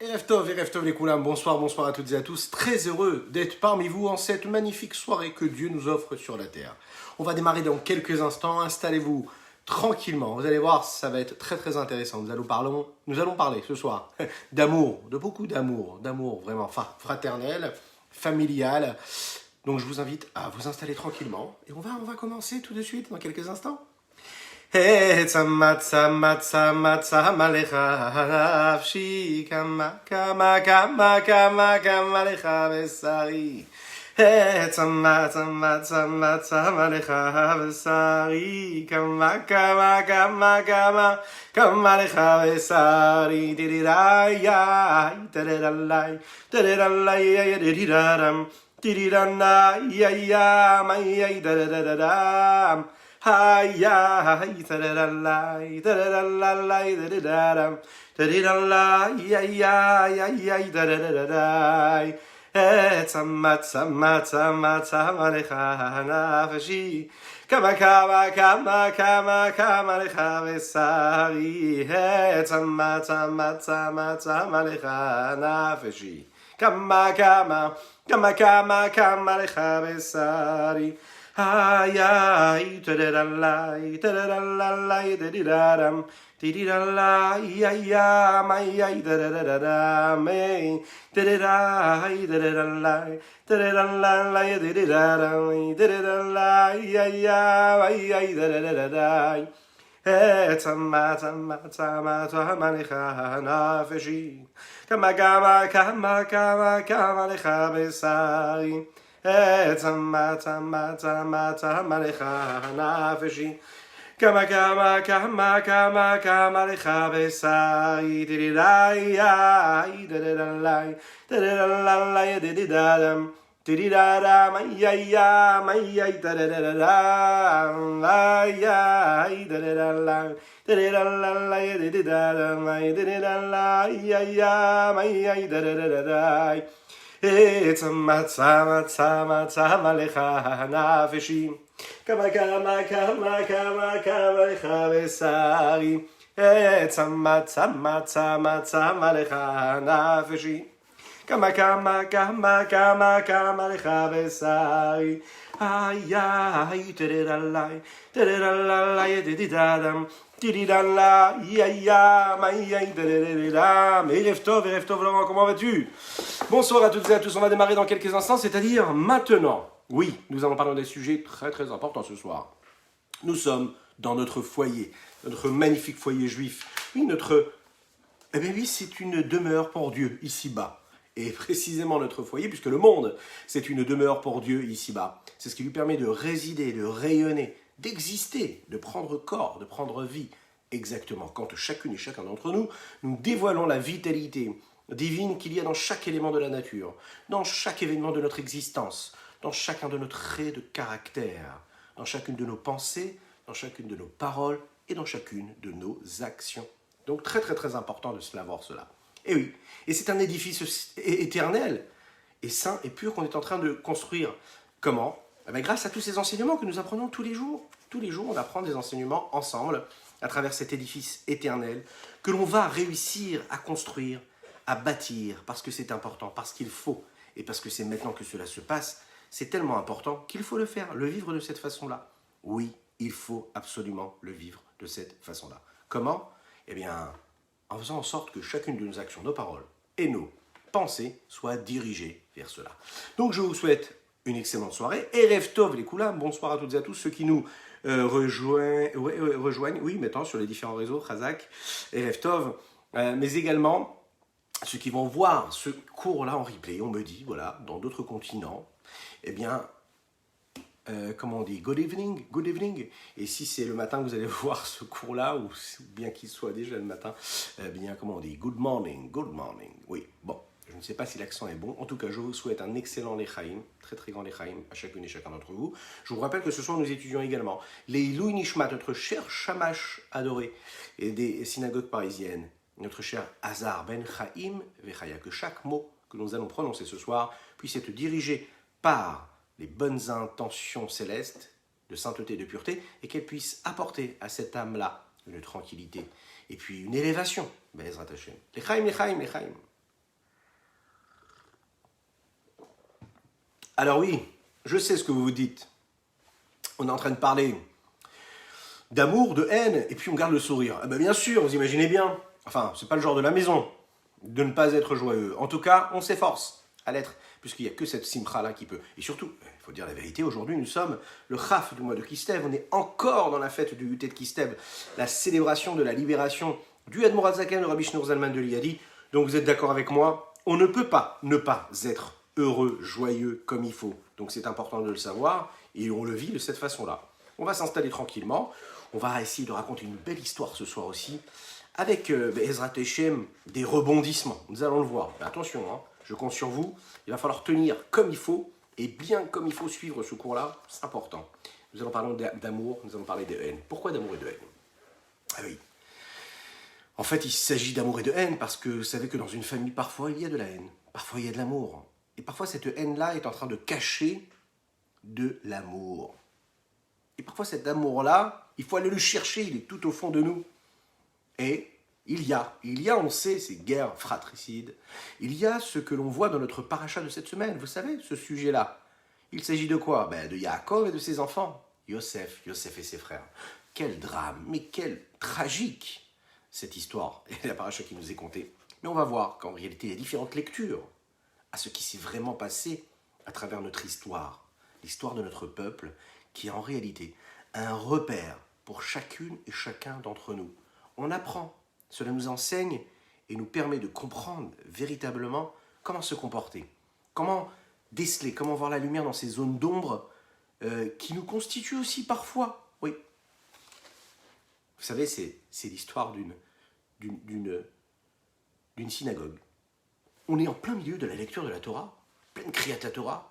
Erev Tov les Koulam, bonsoir à toutes et à tous. Très heureux d'être parmi vous en cette magnifique soirée que Dieu nous offre sur la terre. On va démarrer dans quelques instants, installez-vous tranquillement. Vous allez voir, ça va être très intéressant. Nous allons parler ce soir d'amour, de beaucoup d'amour vraiment fraternel, familial. Donc je vous invite à vous installer tranquillement et on va commencer tout de suite dans quelques instants. Tzama tzama tzama tzama lecha nafshi kama kama kama kama kama lecha besari. Tzama tzama tzama tzama lecha besari kama kama kama kama kama lecha besari. Diriraya diriralai diriralai diriram dirirana mai diriram. Hi ya hi tadadalai tadadalai tadadaram tadadalai ya ya ya ya tadadadai tzama tzama tzama tzama lecha nafshi kama kama kama kama kama lecha besari tzama tzama tzama tzama lecha nafshi kama kama kama kama kama lecha besari. Ay, ay, tadadalai, tadadalai, tadidaram, tididalai, ay, ay, ay, tadadadam, tadidai, tadadalai, tadadalai, tadidaram, tadidalai, ay, ay, tadadadai. Tzama, tzama, tzama, tzama lecha nafshi, kama, kama, kama, kama, kama lecha besari. Tzama tzama tzama tzama lecha nafshi kama kama kama kama kama lecha besari diridai diridalai diridalai diridadam diridadam ayya ayya diridadam ayya diridalai diridalai diridadam diridalai ayya ayya diridadai. Tzama tzama tzama tzama lecha nafshi kama kama kama kama kama lecha besari. Tzama tzama tzama tzama lecha nafshi kama kama kama kama kama lecha besari. Ay ay tadadalai tadadalai tadidadam tididala ya ya tadadadam. Erev Tov Laurent, comment vas-tu? Bonsoir à toutes et à tous, on va démarrer dans quelques instants, c'est-à-dire maintenant. Oui, nous allons parler d'un sujet très importants ce soir. Nous sommes dans notre foyer, notre magnifique foyer juif. Oui, oui, c'est une demeure pour Dieu, ici-bas. Et précisément notre foyer, puisque le monde, c'est une demeure pour Dieu, ici-bas. C'est ce qui lui permet de résider, de rayonner, d'exister, de prendre corps, de prendre vie. Exactement, quand chacune et chacun d'entre nous, nous dévoilons la vitalité divine qu'il y a dans chaque élément de la nature, dans chaque événement de notre existence, dans chacun de nos traits de caractère, dans chacune de nos pensées, dans chacune de nos paroles et dans chacune de nos actions. Donc très important de savoir cela. Et oui, et c'est un édifice éternel et saint et pur qu'on est en train de construire. Comment? Grâce à tous ces enseignements que nous apprenons tous les jours. Tous les jours, on apprend des enseignements ensemble à travers cet édifice éternel que l'on va réussir à construire, à bâtir, parce que c'est important, parce qu'il faut, et parce que c'est maintenant que cela se passe, c'est tellement important qu'il faut le faire, le vivre de cette façon-là. Oui, il faut absolument le vivre de cette façon-là. Comment? Eh bien, en faisant en sorte que chacune de nos actions, nos paroles et nos pensées soient dirigées vers cela. Donc je vous souhaite une excellente soirée. Erev Tov les Koulam, bonsoir à toutes et à tous, ceux qui nous rejoignent, oui, maintenant sur les différents réseaux, Chazak, Erev Tov, mais également ceux qui vont voir ce cours-là en replay. On me dit, voilà, dans d'autres continents, eh bien, comment on dit, good evening. Et si c'est le matin que vous allez voir ce cours-là, ou bien qu'il soit déjà le matin, eh bien, comment on dit, good morning. Oui, bon, je ne sais pas si l'accent est bon. En tout cas, je vous souhaite un excellent Lechaim, très grand Lechaim à chacune et chacun d'entre vous. Je vous rappelle que ce soir, nous étudions également les Ilui Nishmat, notre cher Shamash adoré, et des synagogues parisiennes, notre cher Hazar Ben Chaim Vechaya, que chaque mot que nous allons prononcer ce soir puisse être dirigé par les bonnes intentions célestes de sainteté et de pureté, et qu'elle puisse apporter à cette âme-là une tranquillité, et puis une élévation, Be'ezrat Hashem. Lechaim. Alors oui, je sais ce que vous vous dites. On est en train de parler d'amour, de haine, et puis on garde le sourire. Ah ben bien sûr, vous imaginez bien. Enfin, c'est pas le genre de la maison de ne pas être joyeux. En tout cas, on s'efforce à l'être, puisqu'il n'y a que cette simcha-là qui peut. Et surtout, il faut dire la vérité, aujourd'hui nous sommes le Chaf du mois de Kislev, on est encore dans la fête du Yutet de Kislev, la célébration de la libération du Admor Zaken, le Rabbi Shneur Zalman de Liadi. Donc vous êtes d'accord avec moi, on ne peut pas ne pas être heureux, joyeux comme il faut. Donc c'est important de le savoir, et on le vit de cette façon-là. On va s'installer tranquillement, on va essayer de raconter une belle histoire ce soir aussi, avec Ezrat Hashem, des rebondissements. Nous allons le voir. Mais attention, hein, je compte sur vous. Il va falloir tenir comme il faut et bien comme il faut suivre ce cours-là. C'est important. Nous allons parler d'amour, nous allons parler de haine. Pourquoi d'amour et de haine? Ah oui. En fait, il s'agit d'amour et de haine parce que vous savez que dans une famille, parfois, il y a de la haine. Parfois, il y a de l'amour. Et parfois, cette haine-là est en train de cacher de l'amour. Et parfois, cet amour-là, il faut aller le chercher. Il est tout au fond de nous. Et il y a, on sait, ces guerres fratricides. Il y a ce que l'on voit dans notre paracha de cette semaine. Vous savez, ce sujet-là. Il s'agit de quoi? De Yaakov et de ses enfants. Yosef et ses frères. Quel drame, mais quel tragique, cette histoire. Et la paracha qui nous est contée. Mais on va voir qu'en réalité, il y a différentes lectures à ce qui s'est vraiment passé à travers notre histoire. L'histoire de notre peuple, qui est en réalité un repère pour chacune et chacun d'entre nous. On apprend, cela nous enseigne et nous permet de comprendre véritablement comment se comporter, comment déceler, comment voir la lumière dans ces zones d'ombre qui nous constituent aussi parfois. Oui. Vous savez, c'est l'histoire d'une synagogue. On est en plein milieu de la lecture de la Torah, pleine Kriyat Torah,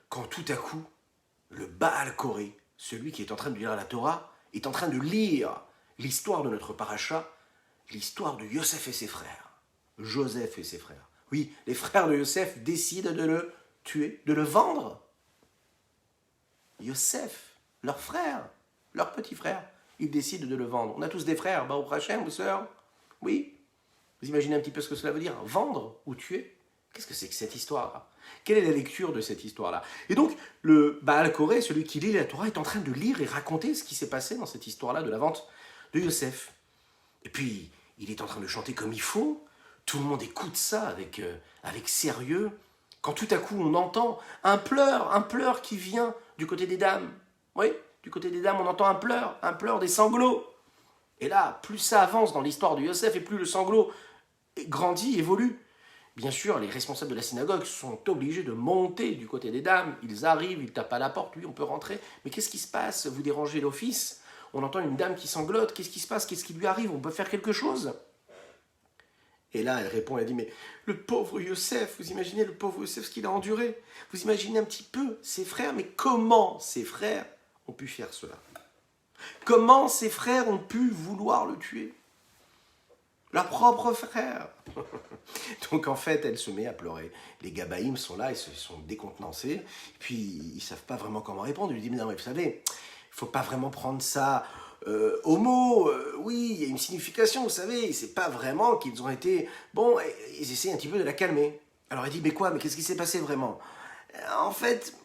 quand tout à coup, le Baal Koré, celui qui est en train de lire la Torah, est en train de lire l'histoire de notre paracha, l'histoire de Yosef et ses frères. Joseph et ses frères. Oui, les frères de Yosef décident de le tuer, de le vendre. Yosef, leur frère, leur petit frère, ils décident de le vendre. On a tous des frères, Baruch Hashem, vos sœurs. Oui. Vous imaginez un petit peu ce que cela veut dire? Vendre ou tuer? Qu'est-ce que c'est que cette histoire-là? Quelle est la lecture de cette histoire-là? Et donc, le Baal Koré, celui qui lit la Torah, est en train de lire et raconter ce qui s'est passé dans cette histoire-là de la vente de Yosef. Et puis, il est en train de chanter comme il faut. Tout le monde écoute ça avec sérieux. Quand tout à coup, on entend un pleur qui vient du côté des dames. Oui, du côté des dames, on entend un pleur, des sanglots. Et là, plus ça avance dans l'histoire de Yosef, et plus le sanglot grandit, évolue. Bien sûr, les responsables de la synagogue sont obligés de monter du côté des dames. Ils arrivent, ils tapent à la porte, oui, on peut rentrer. Mais qu'est-ce qui se passe? Vous dérangez l'office? On entend une dame qui sanglote. Qu'est-ce qui se passe? Qu'est-ce qui lui arrive? On peut faire quelque chose? Et là, elle répond, elle dit, mais le pauvre Yosef, vous imaginez le pauvre Yosef, ce qu'il a enduré? Vous imaginez un petit peu ses frères? Mais comment ses frères ont pu faire cela? Comment ses frères ont pu vouloir le tuer? Leur propre frère. Donc en fait, elle se met à pleurer. Les Gabaïm sont là, ils se sont décontenancés. Et puis, ils ne savent pas vraiment comment répondre. Ils lui disent, mais non, mais vous savez, il ne faut pas vraiment prendre ça au mot. Oui, il y a une signification, vous savez. C'est pas vraiment qu'ils ont été... Bon, ils essaient un petit peu de la calmer. Alors elle dit, mais quoi? Mais qu'est-ce qui s'est passé vraiment? En fait,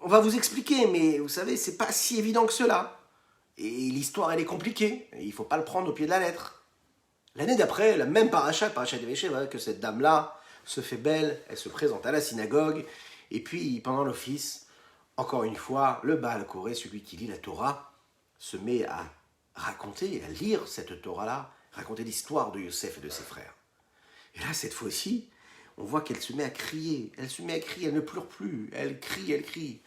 on va vous expliquer, mais vous savez, c'est pas si évident que cela. Et l'histoire, elle est compliquée. Et il ne faut pas le prendre au pied de la lettre. L'année d'après, la même paracha de Véché, voilà, que cette dame-là se fait belle, elle se présente à la synagogue, et puis pendant l'office, encore une fois, le Baal Koré, celui qui lit la Torah, se met à raconter, à lire cette Torah-là, raconter l'histoire de Yosef et de ses frères. Et là, cette fois-ci, on voit qu'elle se met à crier, elle ne pleure plus, elle crie.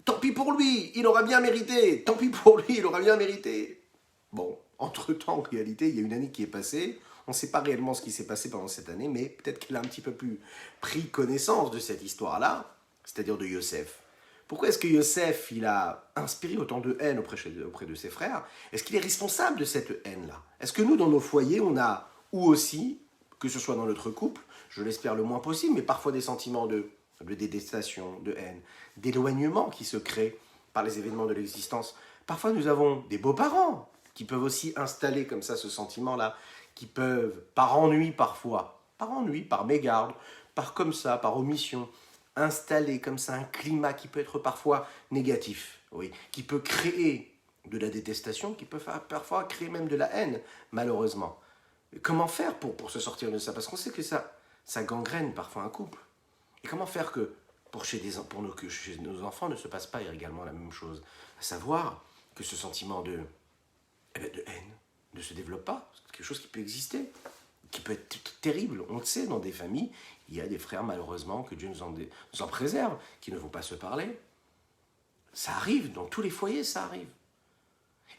Tant pis pour lui, il aura bien mérité, tant pis pour lui, il aura bien mérité. Bon, entre-temps, en réalité, il y a une année qui est passée. On ne sait pas réellement ce qui s'est passé pendant cette année, mais peut-être qu'elle a un petit peu plus pris connaissance de cette histoire-là, c'est-à-dire de Yosef. Pourquoi est-ce que Yosef, il a inspiré autant de haine auprès de ses frères? Est-ce qu'il est responsable de cette haine-là? Est-ce que nous, dans nos foyers, on a, ou aussi, que ce soit dans notre couple, je l'espère le moins possible, mais parfois des sentiments de détestation, de haine, d'éloignement qui se créent par les événements de l'existence? Parfois, nous avons des beaux-parents qui peuvent aussi installer comme ça ce sentiment-là, qui peuvent, par ennui parfois, par mégarde, par comme ça, par omission, installer comme ça un climat qui peut être parfois négatif, oui, qui peut créer de la détestation, qui peut parfois créer même de la haine, malheureusement. Comment faire pour se sortir de ça? Parce qu'on sait que ça gangrène parfois un couple. Et comment faire que que chez nos enfants ne se passe pas également la même chose? À savoir que ce sentiment de haine ne se développe pas. C'est quelque chose qui peut exister, qui peut être terrible. On le sait, dans des familles, il y a des frères, malheureusement, que Dieu nous en préserve, qui ne vont pas se parler. Ça arrive, dans tous les foyers, ça arrive.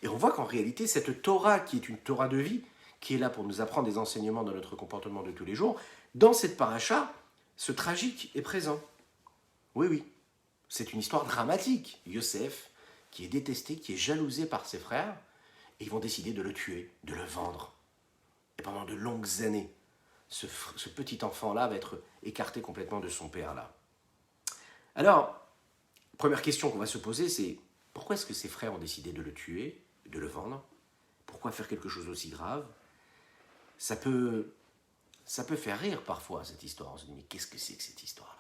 Et on voit qu'en réalité, cette Torah, qui est une Torah de vie, qui est là pour nous apprendre des enseignements dans notre comportement de tous les jours, dans cette paracha, ce tragique est présent. Oui, oui, c'est une histoire dramatique. Yosef, qui est détesté, qui est jalousé par ses frères, et ils vont décider de le tuer, de le vendre. Et pendant de longues années, ce petit enfant-là va être écarté complètement de son père-là. Alors, première question qu'on va se poser, c'est pourquoi est-ce que ses frères ont décidé de le tuer, de le vendre? Pourquoi faire quelque chose d'aussi grave? Ça peut faire rire parfois, cette histoire. On se dit, mais qu'est-ce que c'est que cette histoire-là?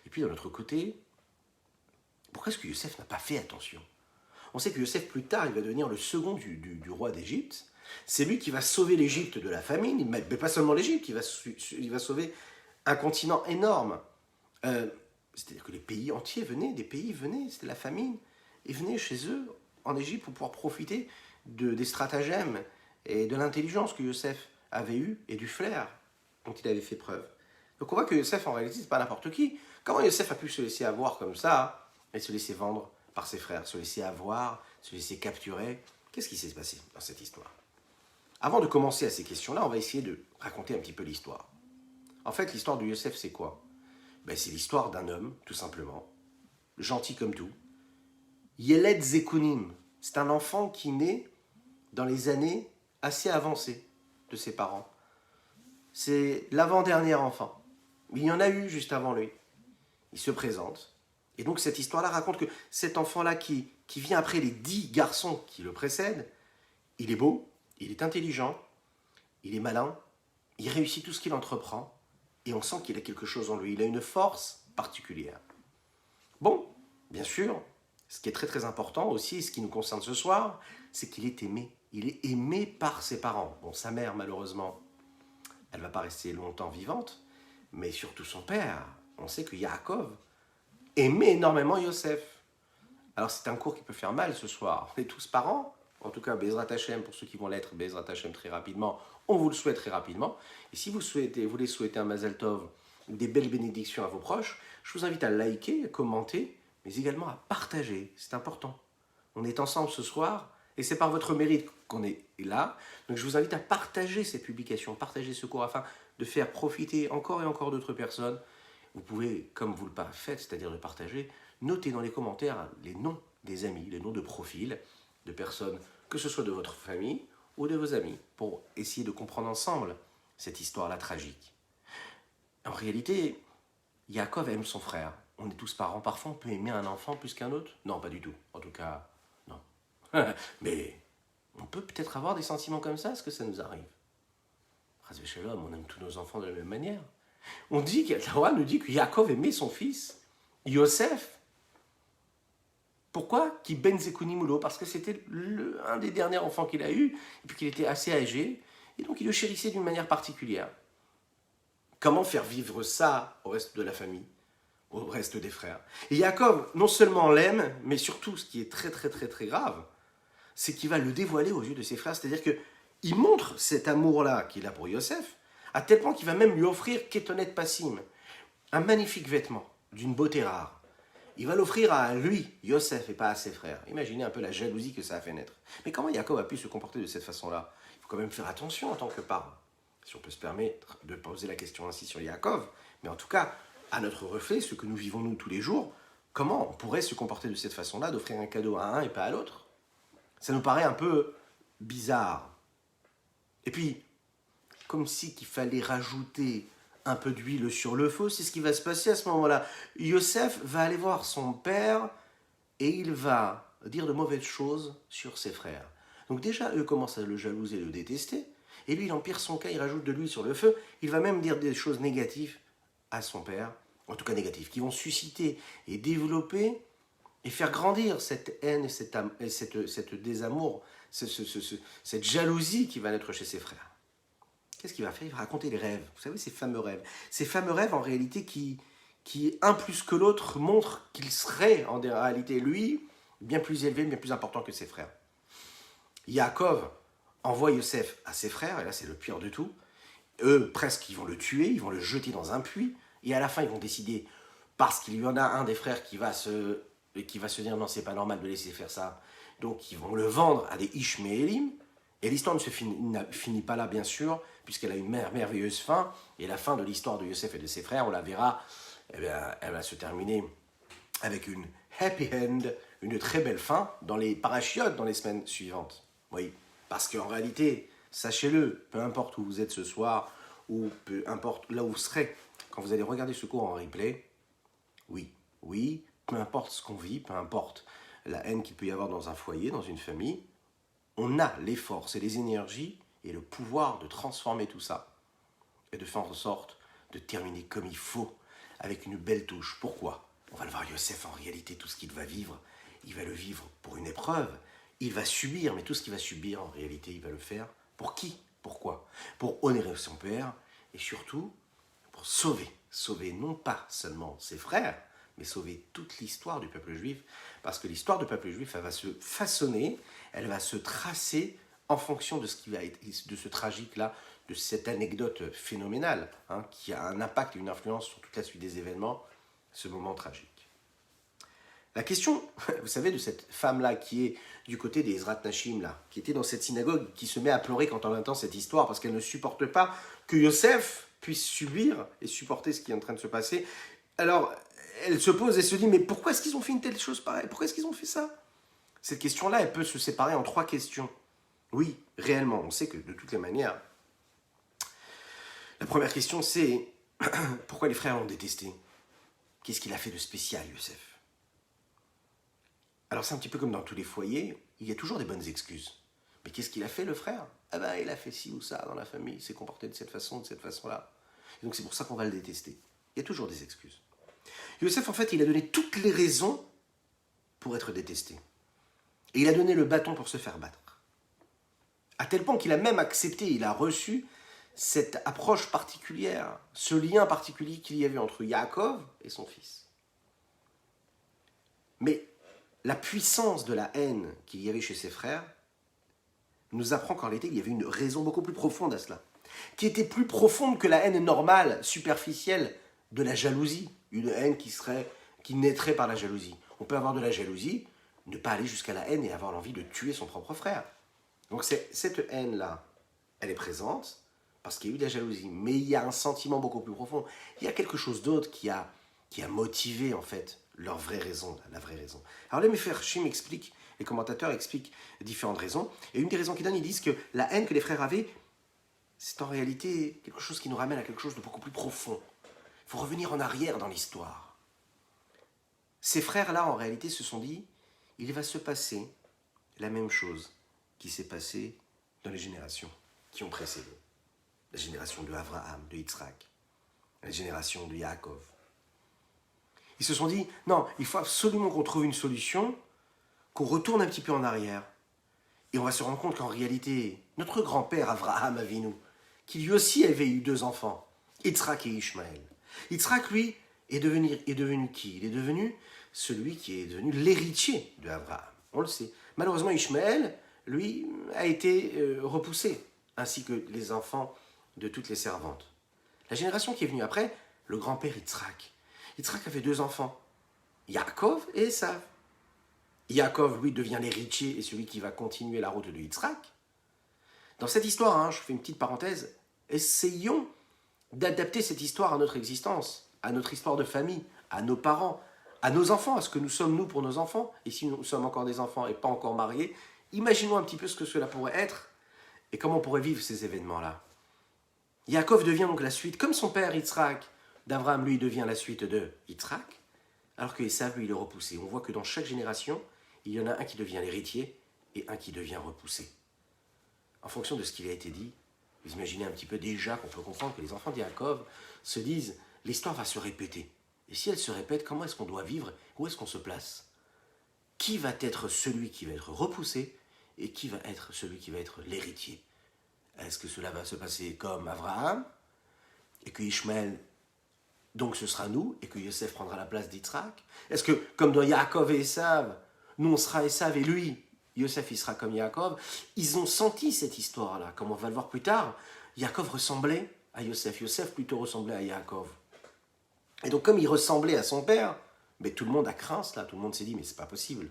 Et puis, de l'autre côté, pourquoi est-ce que Yosef n'a pas fait attention? On sait que Yosef, plus tard, il va devenir le second du roi d'Égypte. C'est lui qui va sauver l'Égypte de la famine, mais pas seulement l'Égypte, il va sauver un continent énorme. C'est-à-dire que les pays entiers venaient, c'était la famine, et venaient chez eux, en Égypte, pour pouvoir profiter des stratagèmes et de l'intelligence que Yosef avait eu et du flair dont il avait fait preuve. Donc on voit que Yosef, en réalité, c'est pas n'importe qui. Comment Yosef a pu se laisser avoir comme ça et se laisser vendre par ses frères, se laisser avoir, se laisser capturer? Qu'est-ce qui s'est passé dans cette histoire? Avant de commencer à ces questions-là, on va essayer de raconter un petit peu l'histoire. En fait, l'histoire de Yosef, c'est quoi? C'est l'histoire d'un homme, tout simplement, gentil comme tout. Yeled Zekunim, c'est un enfant qui naît dans les années assez avancées de ses parents. C'est l'avant-dernier enfant. Il y en a eu juste avant lui. Il se présente. Et donc cette histoire-là raconte que cet enfant-là qui vient après les 10 garçons qui le précèdent, il est beau, il est intelligent, il est malin, il réussit tout ce qu'il entreprend, et on sent qu'il a quelque chose en lui, il a une force particulière. Bon, bien sûr, ce qui est très très important aussi, ce qui nous concerne ce soir, c'est qu'il est aimé. Il est aimé par ses parents. Bon, sa mère, malheureusement, elle ne va pas rester longtemps vivante, mais surtout son père. On sait que Yaakov aimait énormément Yosef. Alors c'est un cours qui peut faire mal ce soir. On est tous parents, en tout cas Bezrat Hashem, pour ceux qui vont l'être, Bezrat Hashem très rapidement, on vous le souhaite très rapidement. Et si vous voulez souhaiter un Mazel Tov, des belles bénédictions à vos proches, je vous invite à liker, à commenter, mais également à partager, c'est important. On est ensemble ce soir, et c'est par votre mérite qu'on est là. Donc je vous invite à partager cette publication, partager ce cours afin de faire profiter encore et encore d'autres personnes. Vous pouvez, comme vous le faites, c'est-à-dire de partager, noter dans les commentaires les noms des amis, les noms de profils de personnes, que ce soit de votre famille ou de vos amis, pour essayer de comprendre ensemble cette histoire-là tragique. En réalité, Yaakov aime son frère. On est tous parents. Parfois, on peut aimer un enfant plus qu'un autre. Non, pas du tout. En tout cas, non. Mais on peut peut-être avoir des sentiments comme ça. Est-ce que ça nous arrive? Chas Shalom, on aime tous nos enfants de la même manière. On dit que la Torah nous dit que Yaakov aimait son fils, Yosef. Pourquoi? Qui ben Zekunimoulo, parce que c'était un des derniers enfants qu'il a eu, et puis qu'il était assez âgé, et donc il le chérissait d'une manière particulière. Comment faire vivre ça au reste de la famille, au reste des frères? Et Yaakov, non seulement l'aime, mais surtout, ce qui est très très très très grave, c'est qu'il va le dévoiler aux yeux de ses frères, c'est-à-dire qu'il montre cet amour-là qu'il a pour Yosef, à tel point qu'il va même lui offrir Ketonet Passim, un magnifique vêtement, d'une beauté rare. Il va l'offrir à lui, Yosef, et pas à ses frères. Imaginez un peu la jalousie que ça a fait naître. Mais comment Yaakov a pu se comporter de cette façon-là? Il faut quand même faire attention en tant que parent. Si on peut se permettre de poser la question ainsi sur Yaakov, mais en tout cas, à notre reflet, ce que nous vivons nous tous les jours, comment on pourrait se comporter de cette façon-là, d'offrir un cadeau à un et pas à l'autre? Ça nous paraît un peu bizarre. Et puis, comme si qu'il fallait rajouter un peu d'huile sur le feu, c'est ce qui va se passer à ce moment-là. Yosef va aller voir son père et il va dire de mauvaises choses sur ses frères. Donc déjà, eux commencent à le jalouser, le détester, et lui, il empire son cas, il rajoute de l'huile sur le feu, il va même dire des choses négatives à son père en tout cas négatifs, qui vont susciter et développer et faire grandir cette haine et cette désamour, cette jalousie qui va naître chez ses frères. Qu'est-ce qu'il va faire? Il va raconter les rêves. Vous savez, ces fameux rêves. Ces fameux rêves, en réalité, qui un plus que l'autre, montrent qu'il serait, en réalité, lui, bien plus élevé, bien plus important que ses frères. Yaakov envoie Yosef à ses frères, et là, c'est le pire de tout. Eux, presque, ils vont le tuer, ils vont le jeter dans un puits, et à la fin, ils vont décider, parce qu'il y en a un des frères qui va se dire, non, c'est pas normal de laisser faire ça, donc ils vont le vendre à des Ishmaélim, et l'histoire ne finit pas là, bien sûr, puisqu'elle a une merveilleuse fin, et la fin de l'histoire de Yosef et de ses frères, on la verra, eh bien, elle va se terminer avec une happy end, une très belle fin, dans les parachiotes dans les semaines suivantes. Oui, parce qu'en réalité, sachez-le, peu importe où vous êtes ce soir, ou peu importe là où vous serez, quand vous allez regarder ce cours en replay, oui, peu importe ce qu'on vit, peu importe la haine qu'il peut y avoir dans un foyer, dans une famille, on a les forces et les énergies et le pouvoir de transformer tout ça et de faire en sorte de terminer comme il faut, avec une belle touche. Pourquoi? On va le voir, Yosef, en réalité, tout ce qu'il va vivre, il va le vivre pour une épreuve, il va subir, mais tout ce qu'il va subir, en réalité, il va le faire pour qui? Pourquoi? Pour honorer son père, et surtout, pour sauver non pas seulement ses frères, mais sauver toute l'histoire du peuple juif, parce que l'histoire du peuple juif, elle va se façonner, elle va se tracer en fonction de ce qui va être, de ce tragique-là, de cette anecdote phénoménale, qui a un impact et une influence sur toute la suite des événements, ce moment tragique. La question, vous savez, de cette femme-là qui est du côté des Ezrat Nashim, là, qui était dans cette synagogue, qui se met à pleurer quand on entend cette histoire, parce qu'elle ne supporte pas que Yosef puisse subir et supporter ce qui est en train de se passer. Alors, elle se pose et se dit, mais pourquoi est-ce qu'ils ont fait une telle chose pareille? Pourquoi est-ce qu'ils ont fait ça? Cette question-là, elle peut se séparer en 3 questions. Oui, réellement, on sait que de toutes les manières, la première question, c'est pourquoi les frères l'ont détesté? Qu'est-ce qu'il a fait de spécial, Yosef? Alors c'est un petit peu comme dans tous les foyers, il y a toujours des bonnes excuses. Mais qu'est-ce qu'il a fait, le frère? Ah ben, il a fait ci ou ça dans la famille, il s'est comporté de cette façon-là. Et donc c'est pour ça qu'on va le détester. Il y a toujours des excuses. Yosef, en fait, il a donné toutes les raisons pour être détesté. Et il a donné le bâton pour se faire battre. À tel point qu'il a même accepté, il a reçu cette approche particulière, ce lien particulier qu'il y avait entre Yaakov et son fils. Mais la puissance de la haine qu'il y avait chez ses frères nous apprend qu'en réalité, il y avait une raison beaucoup plus profonde à cela, qui était plus profonde que la haine normale, superficielle, de la jalousie, une haine qui naîtrait par la jalousie. On peut avoir de la jalousie, ne pas aller jusqu'à la haine et avoir l'envie de tuer son propre frère. Donc cette haine-là, elle est présente parce qu'il y a eu de la jalousie, mais il y a un sentiment beaucoup plus profond. Il y a quelque chose d'autre qui a motivé en fait leur vraie raison, la vraie raison. Alors les Mefarshim expliquent, les commentateurs expliquent différentes raisons, et une des raisons qu'ils donnent, ils disent que la haine que les frères avaient, c'est en réalité quelque chose qui nous ramène à quelque chose de beaucoup plus profond. Il faut revenir en arrière dans l'histoire. Ces frères-là, en réalité, se sont dit, il va se passer la même chose qui s'est passée dans les générations qui ont précédé. La génération de Abraham, de Yitzhak, la génération de Yaakov. Ils se sont dit, non, il faut absolument qu'on trouve une solution, qu'on retourne un petit peu en arrière. Et on va se rendre compte qu'en réalité, notre grand-père Abraham Avinu, qui lui aussi avait eu 2 enfants, Yitzhak et Ishmaël. Yitzhak, lui, est devenu qui? Il est devenu celui qui est devenu l'héritier de Abraham. On le sait. Malheureusement, Ishmaël, lui, a été repoussé, ainsi que les enfants de toutes les servantes. La génération qui est venue après, le grand-père Yitzhak. Yitzhak avait 2 enfants, Yaakov et Esav. Yaakov, lui, devient l'héritier et celui qui va continuer la route de Yitzhak. Dans cette histoire, je fais une petite parenthèse, essayons d'adapter cette histoire à notre existence, à notre histoire de famille, à nos parents, à nos enfants, à ce que nous sommes nous pour nos enfants. Et si nous sommes encore des enfants et pas encore mariés, imaginons un petit peu ce que cela pourrait être et comment on pourrait vivre ces événements-là. Yaakov devient donc la suite, comme son père Yitzhak, d'Abraham, lui, devient la suite de Yitzhak, alors que Esav, lui, il est repoussé. On voit que dans chaque génération, il y en a un qui devient l'héritier et un qui devient repoussé. En fonction de ce qu'il a été dit, vous imaginez un petit peu déjà qu'on peut comprendre que les enfants de Yaakov se disent, l'histoire va se répéter. Et si elle se répète, comment est-ce qu'on doit vivre? Où est-ce qu'on se place? Qui va être celui qui va être repoussé et qui va être celui qui va être l'héritier? Est-ce que cela va se passer comme Abraham et que Ishmaël, donc ce sera nous, et que Yosef prendra la place d'Yitzhak? Est-ce que, comme dans Yaakov et Esav, nous on sera Esav et lui, Yosef il sera comme Yaakov? Ils ont senti cette histoire-là, comme on va le voir plus tard. Yaakov ressemblait à Yosef, Yosef plutôt ressemblait à Yaakov. Et donc comme il ressemblait à son père, mais tout le monde a craint cela, tout le monde s'est dit mais c'est pas possible.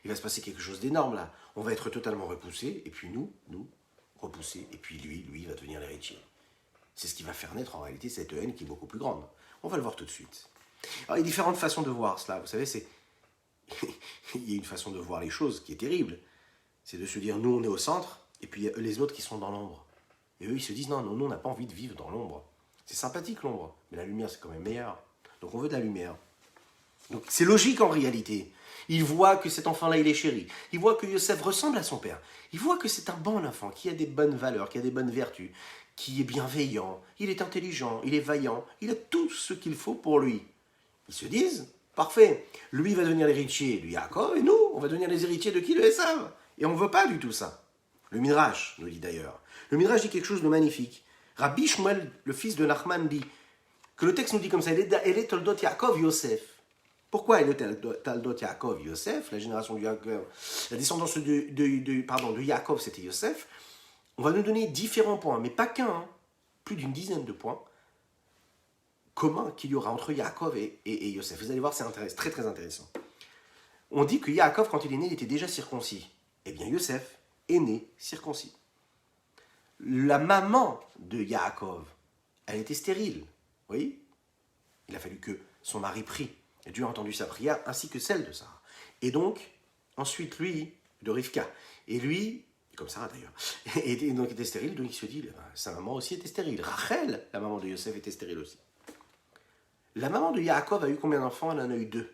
Il va se passer quelque chose d'énorme là. On va être totalement repoussés, et puis nous, repoussés, et puis lui va devenir l'héritier. C'est ce qui va faire naître en réalité cette haine qui est beaucoup plus grande. On va le voir tout de suite. Alors il y a différentes façons de voir cela. Vous savez, il y a une façon de voir les choses qui est terrible. C'est de se dire nous on est au centre, et puis il y a les autres qui sont dans l'ombre. Et eux ils se disent non, nous on n'a pas envie de vivre dans l'ombre. C'est sympathique l'ombre, mais la lumière c'est quand même meilleur. Donc on veut de la lumière. Donc c'est logique en réalité. Il voit que cet enfant-là, il est chéri. Il voit que Yosef ressemble à son père. Il voit que c'est un bon enfant, qui a des bonnes valeurs, qui a des bonnes vertus, qui est bienveillant, il est intelligent, il est vaillant, il a tout ce qu'il faut pour lui. Ils se disent, parfait, lui va devenir l'héritier de Yaakov, et nous, on va devenir les héritiers de qui? De Esav. Et on ne veut pas du tout ça. Le Midrash nous dit d'ailleurs. Le Midrash dit quelque chose de magnifique. Rabbi Shmuel, le fils de Nachman, dit que le texte nous dit comme ça, elle est Toldot Yaakov Yosef. Pourquoi elle est Toldot Yaakov Yosef, la génération de Yaakov, la descendance de Yaakov, c'était Yosef. On va nous donner différents points, mais pas qu'un, hein, plus d'une dizaine de points communs qu'il y aura entre Yaakov et Yosef. Vous allez voir, c'est très très intéressant. On dit que Yaakov, quand il est né, il était déjà circoncis. Eh bien, Yosef est né circoncis. La maman de Yaakov, elle était stérile. Oui, il a fallu que son mari prie. Et Dieu a entendu sa prière, ainsi que celle de Sarah. Et donc, ensuite, lui, de Rivka. Et lui, comme Sarah d'ailleurs, et donc il était stérile, donc il se dit, sa maman aussi était stérile. Rachel, la maman de Yosef, était stérile aussi. La maman de Yaakov a eu combien d'enfants? Elle en a eu 2.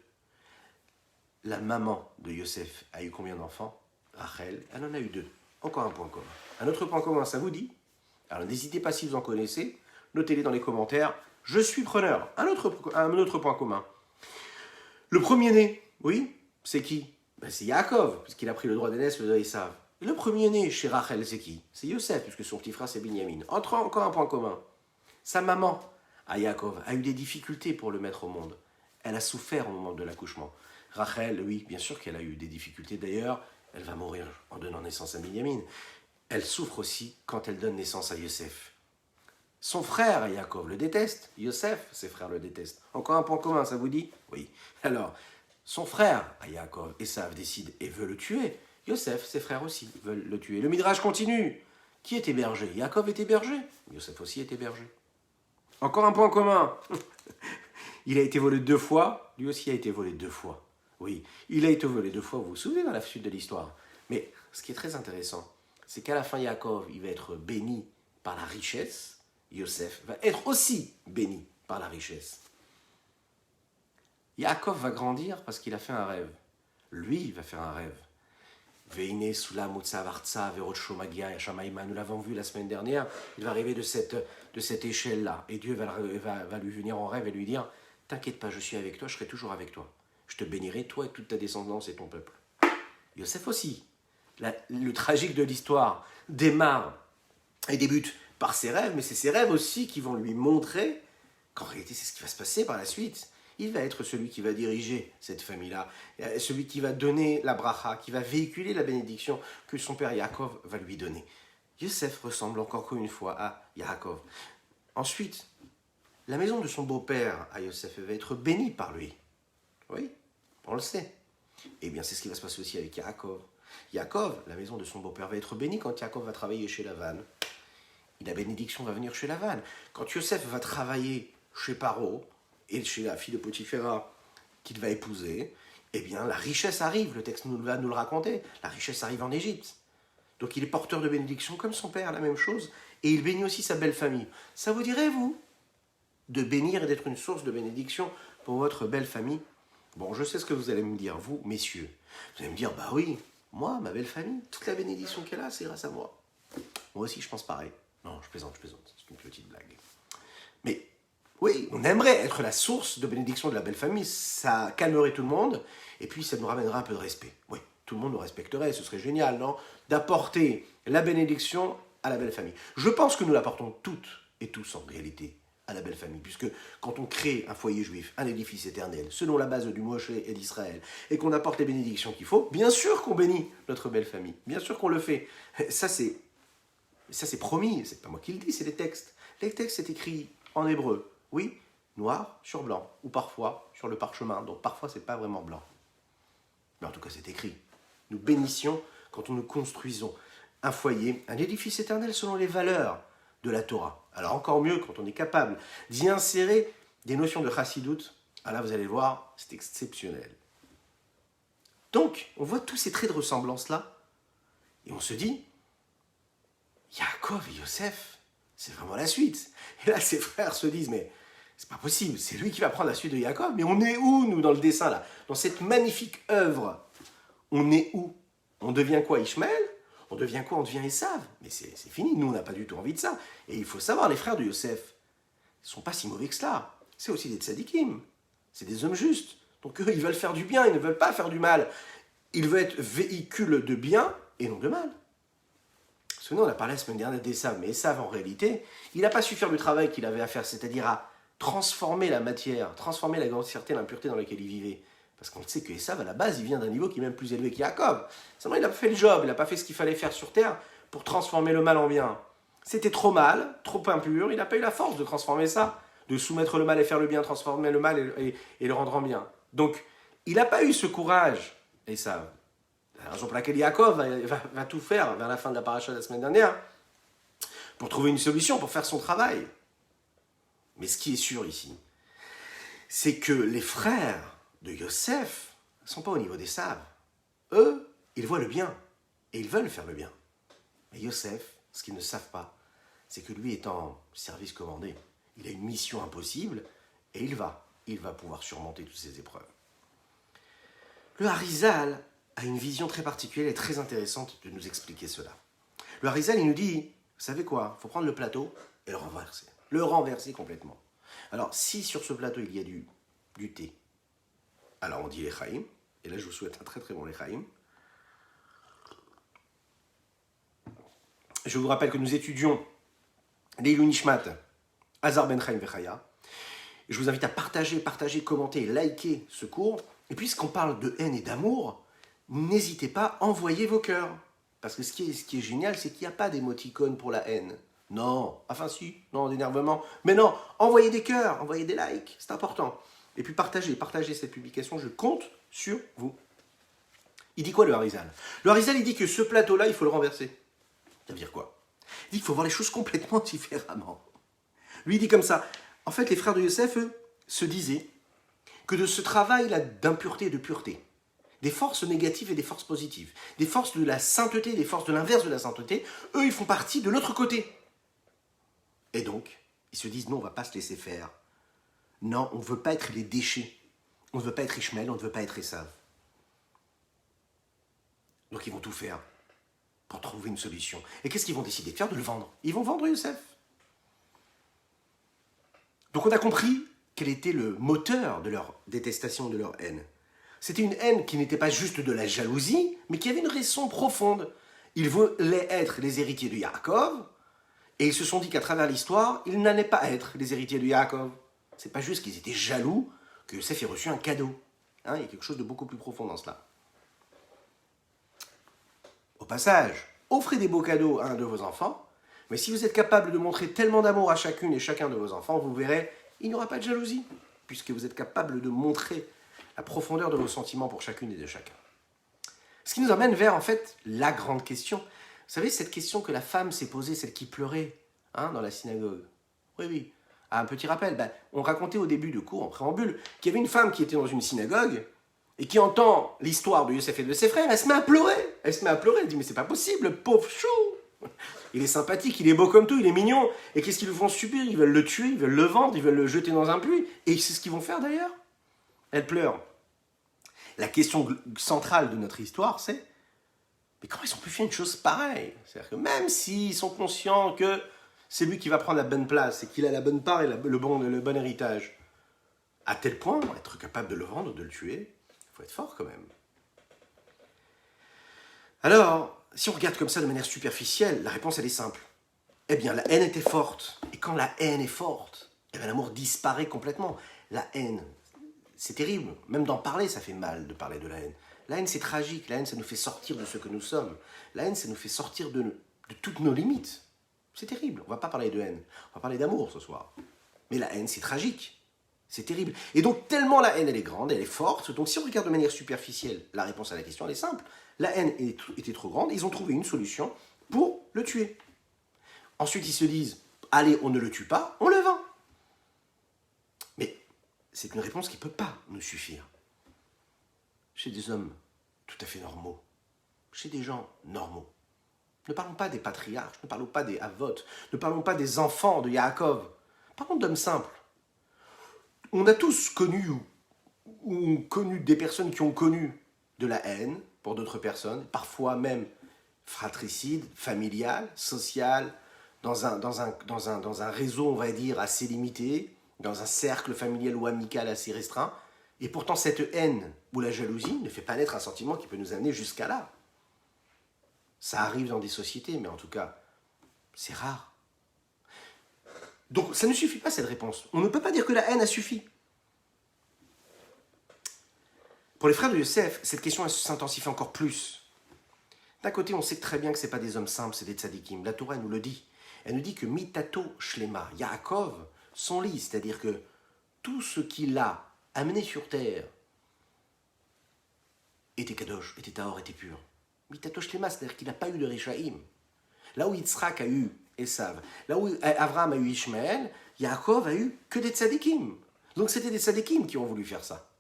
La maman de Yosef a eu combien d'enfants? Rachel, elle en a eu 2. Encore un point commun. Un autre point commun, ça vous dit? Alors n'hésitez pas si vous en connaissez, notez-les dans les commentaires. Je suis preneur. Un autre point commun. Le premier-né, oui, c'est qui? C'est Yaakov, puisqu'il a pris le droit d'aînesse, le droit d'Esav. Et le premier-né chez Rachel, c'est qui? C'est Yosef, puisque son petit frère, c'est Binyamin. Encore un point commun. Sa maman, à Yaakov, a eu des difficultés pour le mettre au monde. Elle a souffert au moment de l'accouchement. Rachel, oui, bien sûr qu'elle a eu des difficultés. D'ailleurs, elle va mourir en donnant naissance à Binyamin. Elle souffre aussi quand elle donne naissance à Yosef. Son frère, Yaakov, le déteste. Yosef, ses frères le détestent. Encore un point commun, ça vous dit? Oui. Alors, son frère, Yaakov, Esav, décide et veut le tuer. Yosef, ses frères aussi, veulent le tuer. Le Midrash continue. Qui était berger? Yaakov était berger. Yosef aussi était berger. Encore un point commun. Il a été volé 2 fois. Lui aussi a été volé 2 fois. Oui, il a été volé 2 fois, vous vous souvenez dans la suite de l'histoire. Mais ce qui est très intéressant, c'est qu'à la fin, Yaakov, il va être béni par la richesse. Yosef va être aussi béni par la richesse. Yaakov va grandir parce qu'il a fait un rêve. Lui, il va faire un rêve. Veine Sula Mutsa Vartsa Verocho Magia Yashamaima. Nous l'avons vu la semaine dernière. Il va arriver de cette échelle-là. Et Dieu va lui venir en rêve et lui dire: t'inquiète pas, je suis avec toi, je serai toujours avec toi. Je te bénirai, toi et toute ta descendance et ton peuple. Yosef aussi. Le tragique de l'histoire démarre et débute par ses rêves, mais c'est ses rêves aussi qui vont lui montrer qu'en réalité c'est ce qui va se passer par la suite. Il va être celui qui va diriger cette famille-là, celui qui va donner la bracha, qui va véhiculer la bénédiction que son père Yaakov va lui donner. Yosef ressemble encore une fois à Yaakov. Ensuite, la maison de son beau-père à Yosef va être bénie par lui. Oui, on le sait. Eh bien, c'est ce qui va se passer aussi avec Yaakov. Yaakov, la maison de son beau-père, va être bénie quand Yaakov va travailler chez Lavan. Et la bénédiction va venir chez Lavan. Quand Yosef va travailler chez Paro et chez la fille de Potiphera qu'il va épouser, eh bien, la richesse arrive. Le texte va nous le raconter. La richesse arrive en Égypte. Donc, il est porteur de bénédiction comme son père, la même chose. Et il bénit aussi sa belle famille. Ça vous dirait, vous, de bénir et d'être une source de bénédiction pour votre belle famille? Bon, je sais ce que vous allez me dire, vous, messieurs. Vous allez me dire, bah oui, moi, ma belle famille, toute la bénédiction qu'elle a, c'est grâce à moi. Moi aussi, je pense pareil. Non, je plaisante, c'est une petite blague. Mais Oui, on aimerait être la source de bénédiction de la belle famille, ça calmerait tout le monde, et puis ça nous ramènerait un peu de respect. Oui, tout le monde nous respecterait, ce serait génial, non? D'apporter la bénédiction à la belle famille. Je pense que nous l'apportons toutes et tous en réalité à la belle famille, puisque quand on crée un foyer juif, un édifice éternel, selon la base du Moshe et d'Israël, et qu'on apporte les bénédictions qu'il faut, bien sûr qu'on bénit notre belle famille, bien sûr qu'on le fait. Ça c'est promis, c'est pas moi qui le dis, c'est les textes. Les textes, c'est écrit en hébreu, oui, noir sur blanc, ou parfois sur le parchemin, donc parfois c'est pas vraiment blanc. Mais en tout cas c'est écrit. Nous bénissions quand nous construisons un foyer, un édifice éternel selon les valeurs de la Torah. Alors encore mieux quand on est capable d'y insérer des notions de chassidoute. Ah là vous allez le voir, c'est exceptionnel. Donc on voit tous ces traits de ressemblance là, et on se dit, Yaakov et Yosef, c'est vraiment la suite. Et là, ses frères se disent, mais c'est pas possible, c'est lui qui va prendre la suite de Yaakov. Mais on est où, nous, dans le dessin, là? Dans cette magnifique œuvre, on est où? On devient quoi, Ishmaël? On devient quoi? On devient Esav? Mais c'est fini, nous, on n'a pas du tout envie de ça. Et il faut savoir, les frères de Yosef, ils sont pas si mauvais que cela. C'est aussi des tzadikim, c'est des hommes justes. Donc eux, ils veulent faire du bien, ils ne veulent pas faire du mal. Ils veulent être véhicules de bien et non de mal. Souvenez, on a parlé la semaine dernière d'Esav, mais Esav, en réalité, il n'a pas su faire le travail qu'il avait à faire, c'est-à-dire à transformer la matière, transformer la grossièreté, l'impureté dans laquelle il vivait. Parce qu'on sait que Esav, à la base, il vient d'un niveau qui est même plus élevé qu'Yaakov. Seulement, il n'a pas fait le job, il n'a pas fait ce qu'il fallait faire sur Terre pour transformer le mal en bien. C'était trop mal, trop impur, il n'a pas eu la force de transformer ça, de soumettre le mal et faire le bien, transformer le mal et le rendre en bien. Donc, il n'a pas eu ce courage, Esav. La raison pour laquelle Yaakov va tout faire vers la fin de la paracha de la semaine dernière pour trouver une solution, pour faire son travail. Mais ce qui est sûr ici, c'est que les frères de Yosef ne sont pas au niveau d'Esav. Eux, ils voient le bien et ils veulent faire le bien. Mais Yosef, ce qu'ils ne savent pas, c'est que lui est en service commandé. Il a une mission impossible et il va pouvoir surmonter toutes ces épreuves. Le Harizal a une vision très particulière et très intéressante de nous expliquer cela. Le Harizal, il nous dit, vous savez quoi, il faut prendre le plateau et le renverser. Le renverser complètement. Alors, si sur ce plateau, il y a du thé, alors on dit l'Echaim, et là je vous souhaite un très très bon l'Echaim. Je vous rappelle que nous étudions l'Eilou Nishmat, Hazar Ben Chaim Vechaya. Je vous invite à partager, commenter et liker ce cours. Et puisqu'on parle de haine et d'amour, n'hésitez pas à envoyer vos cœurs. Parce que ce qui est génial, c'est qu'il n'y a pas d'émoticônes pour la haine. Non, enfin si, non, d'énervement. Mais non, envoyez des cœurs, envoyez des likes, c'est important. Et puis partagez cette publication, je compte sur vous. Il dit quoi le Harizal? Le Harizal, il dit que ce plateau-là, il faut le renverser. Ça veut dire quoi? Il dit qu'il faut voir les choses complètement différemment. Lui, il dit comme ça. En fait, les frères de Yosef, eux, se disaient que de ce travail-là d'impureté et de pureté, des forces négatives et des forces positives, des forces de la sainteté et des forces de l'inverse de la sainteté, eux, ils font partie de l'autre côté. Et donc, ils se disent, non, on ne va pas se laisser faire. Non, on ne veut pas être les déchets. On ne veut pas être Ishmaël, on ne veut pas être Esav. Donc ils vont tout faire pour trouver une solution. Et qu'est-ce qu'ils vont décider de faire? De le vendre. Ils vont vendre Yosef. Donc on a compris quel était le moteur de leur détestation, de leur haine. C'était une haine qui n'était pas juste de la jalousie, mais qui avait une raison profonde. Ils voulaient être les héritiers de Yaakov, et ils se sont dit qu'à travers l'histoire, ils n'allaient pas être les héritiers de Yaakov. C'est pas juste qu'ils étaient jaloux que Yosef ait reçu un cadeau. Il y a quelque chose de beaucoup plus profond dans cela. Au passage, offrez des beaux cadeaux à un de vos enfants, mais si vous êtes capable de montrer tellement d'amour à chacune et chacun de vos enfants, vous verrez, il n'y aura pas de jalousie, puisque vous êtes capable de montrer la profondeur de vos sentiments pour chacune et de chacun. Ce qui nous amène vers, en fait, la grande question. Vous savez, cette question que la femme s'est posée, celle qui pleurait dans la synagogue. Oui. Un petit rappel, on racontait au début du cours, en préambule, qu'il y avait une femme qui était dans une synagogue et qui entend l'histoire de Yosef et de ses frères, elle se met à pleurer. Elle dit, mais c'est pas possible, le pauvre chou. Il est sympathique, il est beau comme tout, il est mignon. Et qu'est-ce qu'ils lui font subir? Ils veulent le tuer, ils veulent le vendre, ils veulent le jeter dans un puits. Et c'est ce qu'ils vont faire d'ailleurs. Elle pleure. La question centrale de notre histoire, c'est, mais comment ils ont pu faire une chose pareille? C'est-à-dire que même s'ils sont conscients que c'est lui qui va prendre la bonne place, et qu'il a la bonne part et le bon héritage. À tel point, être capable de le vendre, de le tuer, il faut être fort quand même. Alors, si on regarde comme ça de manière superficielle, la réponse elle est simple. Eh bien, la haine était forte. Et quand la haine est forte, eh bien, l'amour disparaît complètement. La haine, c'est terrible. Même d'en parler, ça fait mal de parler de la haine. La haine, c'est tragique. La haine, ça nous fait sortir de ce que nous sommes. La haine, ça nous fait sortir de toutes nos limites. C'est terrible. On ne va pas parler de haine. On va parler d'amour ce soir. Mais la haine, c'est tragique. C'est terrible. Et donc, tellement la haine, elle est grande, elle est forte. Donc, si on regarde de manière superficielle, la réponse à la question, elle est simple. La haine était trop grande. Ils ont trouvé une solution pour le tuer. Ensuite, ils se disent, allez, on ne le tue pas, on le vend. Mais c'est une réponse qui ne peut pas nous suffire. Chez des hommes tout à fait normaux, chez des gens normaux. Ne parlons pas des patriarches, ne parlons pas des Havot, ne parlons pas des enfants de Yaakov. Parlons d'hommes simples. On a tous connu ou connu des personnes qui ont connu de la haine pour d'autres personnes, parfois même fratricide, familial, social, dans un réseau, on va dire, assez limité, dans un cercle familial ou amical assez restreint. Et pourtant, cette haine ou la jalousie ne fait pas naître un sentiment qui peut nous amener jusqu'à là. Ça arrive dans des sociétés, mais en tout cas, c'est rare. Donc, ça ne suffit pas, cette réponse. On ne peut pas dire que la haine a suffi. Pour les frères de Yosef, cette question s'intensifie encore plus. D'un côté, on sait très bien que ce n'est pas des hommes simples, c'est des tzadikim. La Torah nous le dit. Elle nous dit que mitato shlema, Yaakov, son lit, c'est-à-dire que tout ce qu'il a amené sur terre était kadosh, était tahor, était pur. Mitato shlema, c'est-à-dire qu'il n'a pas eu de Rishaïm. Là où Yitzhak a eu Esav, là où Avraham a eu Ishmaël, Yaakov a eu que des tzadikim. Donc c'était des tzadikim qui ont voulu faire ça.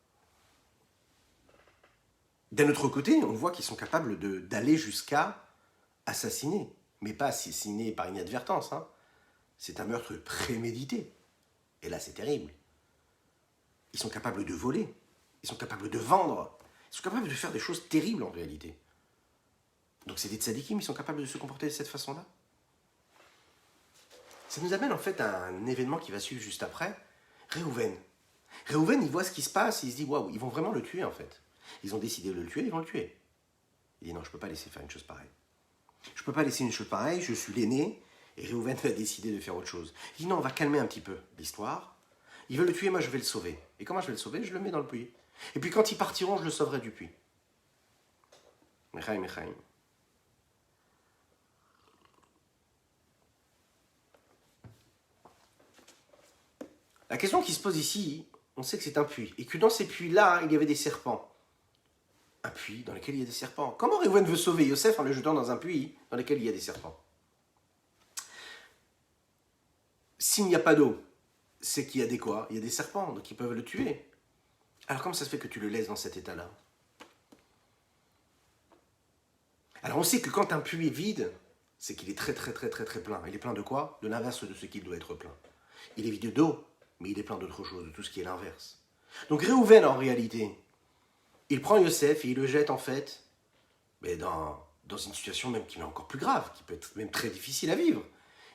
D'un autre côté, on voit qu'ils sont capables d'aller jusqu'à assassiner. Mais pas assassiner par inadvertance. Hein. C'est un meurtre prémédité. Et là, c'est terrible. Ils sont capables de voler. Ils sont capables de vendre. Ils sont capables de faire des choses terribles en réalité. Donc c'est des tzadikim, ils sont capables de se comporter de cette façon-là. Ça nous amène en fait à un événement qui va suivre juste après. Réhouven. Réhouven, il voit ce qui se passe, il se dit, waouh, ils vont vraiment le tuer en fait. Ils ont décidé de le tuer, ils vont le tuer. Il dit, non, je ne peux pas laisser faire une chose pareille. Je ne peux pas laisser une chose pareille, je suis l'aîné, et Réhouven va décider de faire autre chose. Il dit, non, on va calmer un petit peu l'histoire. Ils veulent le tuer, moi je vais le sauver. Et comment je vais le sauver? Je le mets dans le puits. Et puis quand ils partiront, je le sauverai du puits. Mechaim, mechaim. La question qui se pose ici, on sait que c'est un puits, et que dans ces puits-là, il y avait des serpents. Un puits dans lequel il y a des serpents. Comment Réhouven veut sauver Yosef en le jetant dans un puits dans lequel il y a des serpents? S'il n'y a pas d'eau, c'est qu'il y a des quoi? Il y a des serpents, donc ils peuvent le tuer. Alors comment ça se fait que tu le laisses dans cet état-là? Alors on sait que quand un puits est vide, c'est qu'il est très plein. Il est plein de quoi? De l'inverse de ce qu'il doit être plein. Il est vide d'eau, mais il est plein d'autre chose, de tout ce qui est l'inverse. Donc Réhouven, en réalité, il prend Yosef et il le jette en fait mais dans une situation même qui est encore plus grave, qui peut être même très difficile à vivre.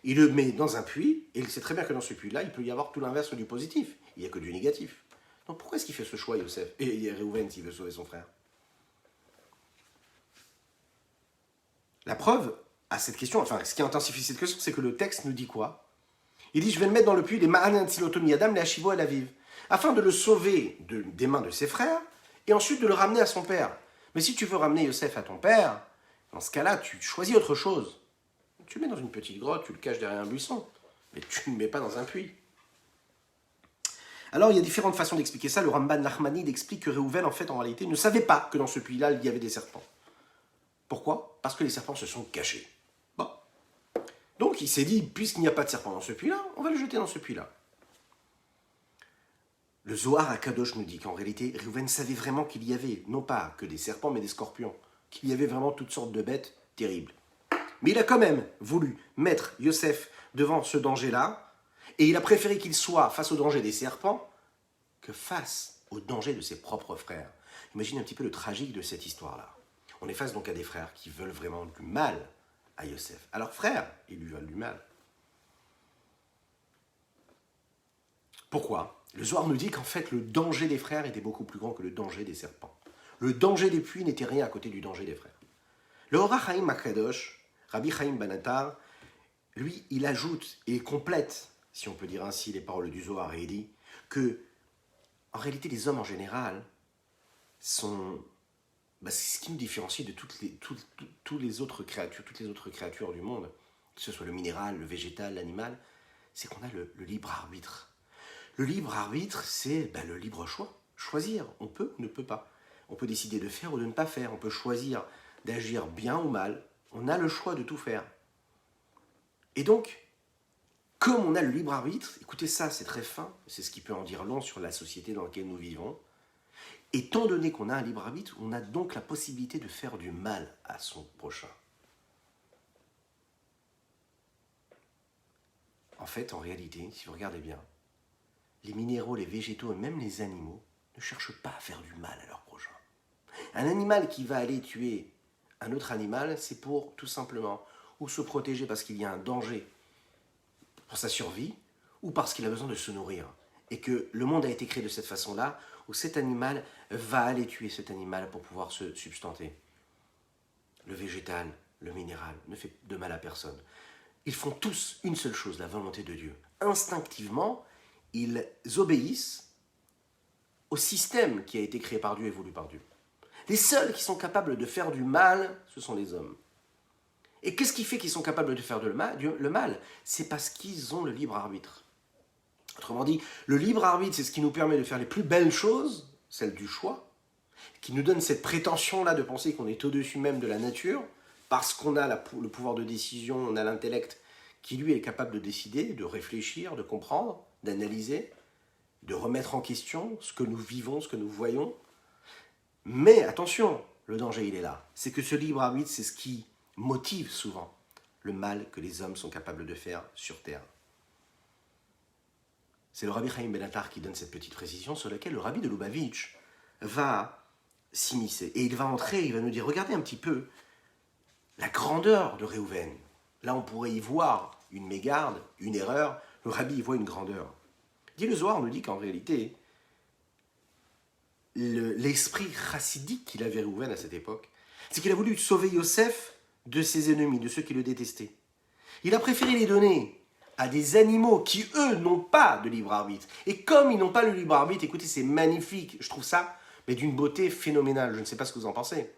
Il le met dans un puits, et il sait très bien que dans ce puits-là, il peut y avoir tout l'inverse du positif. Il n'y a que du négatif. Donc pourquoi est-ce qu'il fait ce choix, Yosef? Et Réhouven, s'il veut sauver son frère? La preuve à cette question, enfin, ce qui intensifie cette question, c'est que le texte nous dit quoi? Il dit, je vais le mettre dans le puits, les ma'anan silotomi adam, les hachivo el aviv, afin de le sauver des mains de ses frères, et ensuite de le ramener à son père. Mais si tu veux ramener Yosef à ton père, dans ce cas-là, tu choisis autre chose. Tu le mets dans une petite grotte, tu le caches derrière un buisson, mais tu ne le mets pas dans un puits. Alors, il y a différentes façons d'expliquer ça. Le Ramban Nachmanide explique que Réhouven, en fait, en réalité, ne savait pas que dans ce puits-là, il y avait des serpents. Pourquoi? Parce que les serpents se sont cachés. Bon. Donc, il s'est dit, puisqu'il n'y a pas de serpent dans ce puits-là, on va le jeter dans ce puits-là. Le Zohar à Kadosh nous dit qu'en réalité, Réhouven savait vraiment qu'il y avait, non pas que des serpents, mais des scorpions, qu'il y avait vraiment toutes sortes de bêtes terribles. Mais il a quand même voulu mettre Yosef devant ce danger-là, et il a préféré qu'il soit face au danger des serpents que face au danger de ses propres frères. Imagine un petit peu le tragique de cette histoire-là. On est face donc à des frères qui veulent vraiment du mal à Yosef. Alors frères, ils lui veulent du mal. Pourquoi? Le Zohar nous dit qu'en fait, le danger des frères était beaucoup plus grand que le danger des serpents. Le danger des puits n'était rien à côté du danger des frères. Le Ora Chaim Akadosh, Rabbi Chaim Ben-Attar, lui, il ajoute et complète, si on peut dire ainsi, les paroles du Zohar, et il dit que, en réalité, les hommes en général sont... c'est ce qui nous différencie de toutes les autres créatures du monde, que ce soit le minéral, le végétal, l'animal, c'est qu'on a le libre arbitre. Le libre arbitre, c'est le libre choix. Choisir, on peut ou ne peut pas. On peut décider de faire ou de ne pas faire. On peut choisir d'agir bien ou mal. On a le choix de tout faire. Et donc, comme on a le libre arbitre, écoutez ça, c'est très fin, c'est ce qui peut en dire long sur la société dans laquelle nous vivons. Étant donné qu'on a un libre arbitre, on a donc la possibilité de faire du mal à son prochain. En fait, en réalité, si vous regardez bien, les minéraux, les végétaux et même les animaux ne cherchent pas à faire du mal à leur prochain. Un animal qui va aller tuer un autre animal, c'est pour tout simplement ou se protéger parce qu'il y a un danger pour sa survie, ou parce qu'il a besoin de se nourrir. Et que le monde a été créé de cette façon-là, où cet animal va aller tuer cet animal pour pouvoir se substanter. Le végétal, le minéral, ne fait de mal à personne. Ils font tous une seule chose, la volonté de Dieu. Instinctivement, ils obéissent au système qui a été créé par Dieu et voulu par Dieu. Les seuls qui sont capables de faire du mal, ce sont les hommes. Et qu'est-ce qui fait qu'ils sont capables de faire le mal? C'est parce qu'ils ont le libre arbitre. Autrement dit, le libre arbitre, c'est ce qui nous permet de faire les plus belles choses, celle du choix, qui nous donne cette prétention-là de penser qu'on est au-dessus même de la nature, parce qu'on a le pouvoir de décision, on a l'intellect qui, lui, est capable de décider, de réfléchir, de comprendre, d'analyser, de remettre en question ce que nous vivons, ce que nous voyons. Mais attention, le danger, il est là. C'est que ce libre arbitre, c'est ce qui motive souvent le mal que les hommes sont capables de faire sur Terre. C'est le Rabbi Chaim Ben-Attar qui donne cette petite précision sur laquelle le Rabbi de Lubavitch va s'immiscer. Et il va entrer, il va nous dire, regardez un petit peu la grandeur de Réhouven. Là, on pourrait y voir une mégarde, une erreur. Le Rabbi y voit une grandeur. Dit le Zohar nous dit qu'en réalité, l'esprit chassidique qu'il avait Réhouven à cette époque, c'est qu'il a voulu sauver Yosef de ses ennemis, de ceux qui le détestaient. Il a préféré les donner à des animaux qui, eux, n'ont pas de libre arbitre. Et comme ils n'ont pas le libre arbitre, écoutez, c'est magnifique, je trouve ça, mais d'une beauté phénoménale. Je ne sais pas ce que vous en pensez.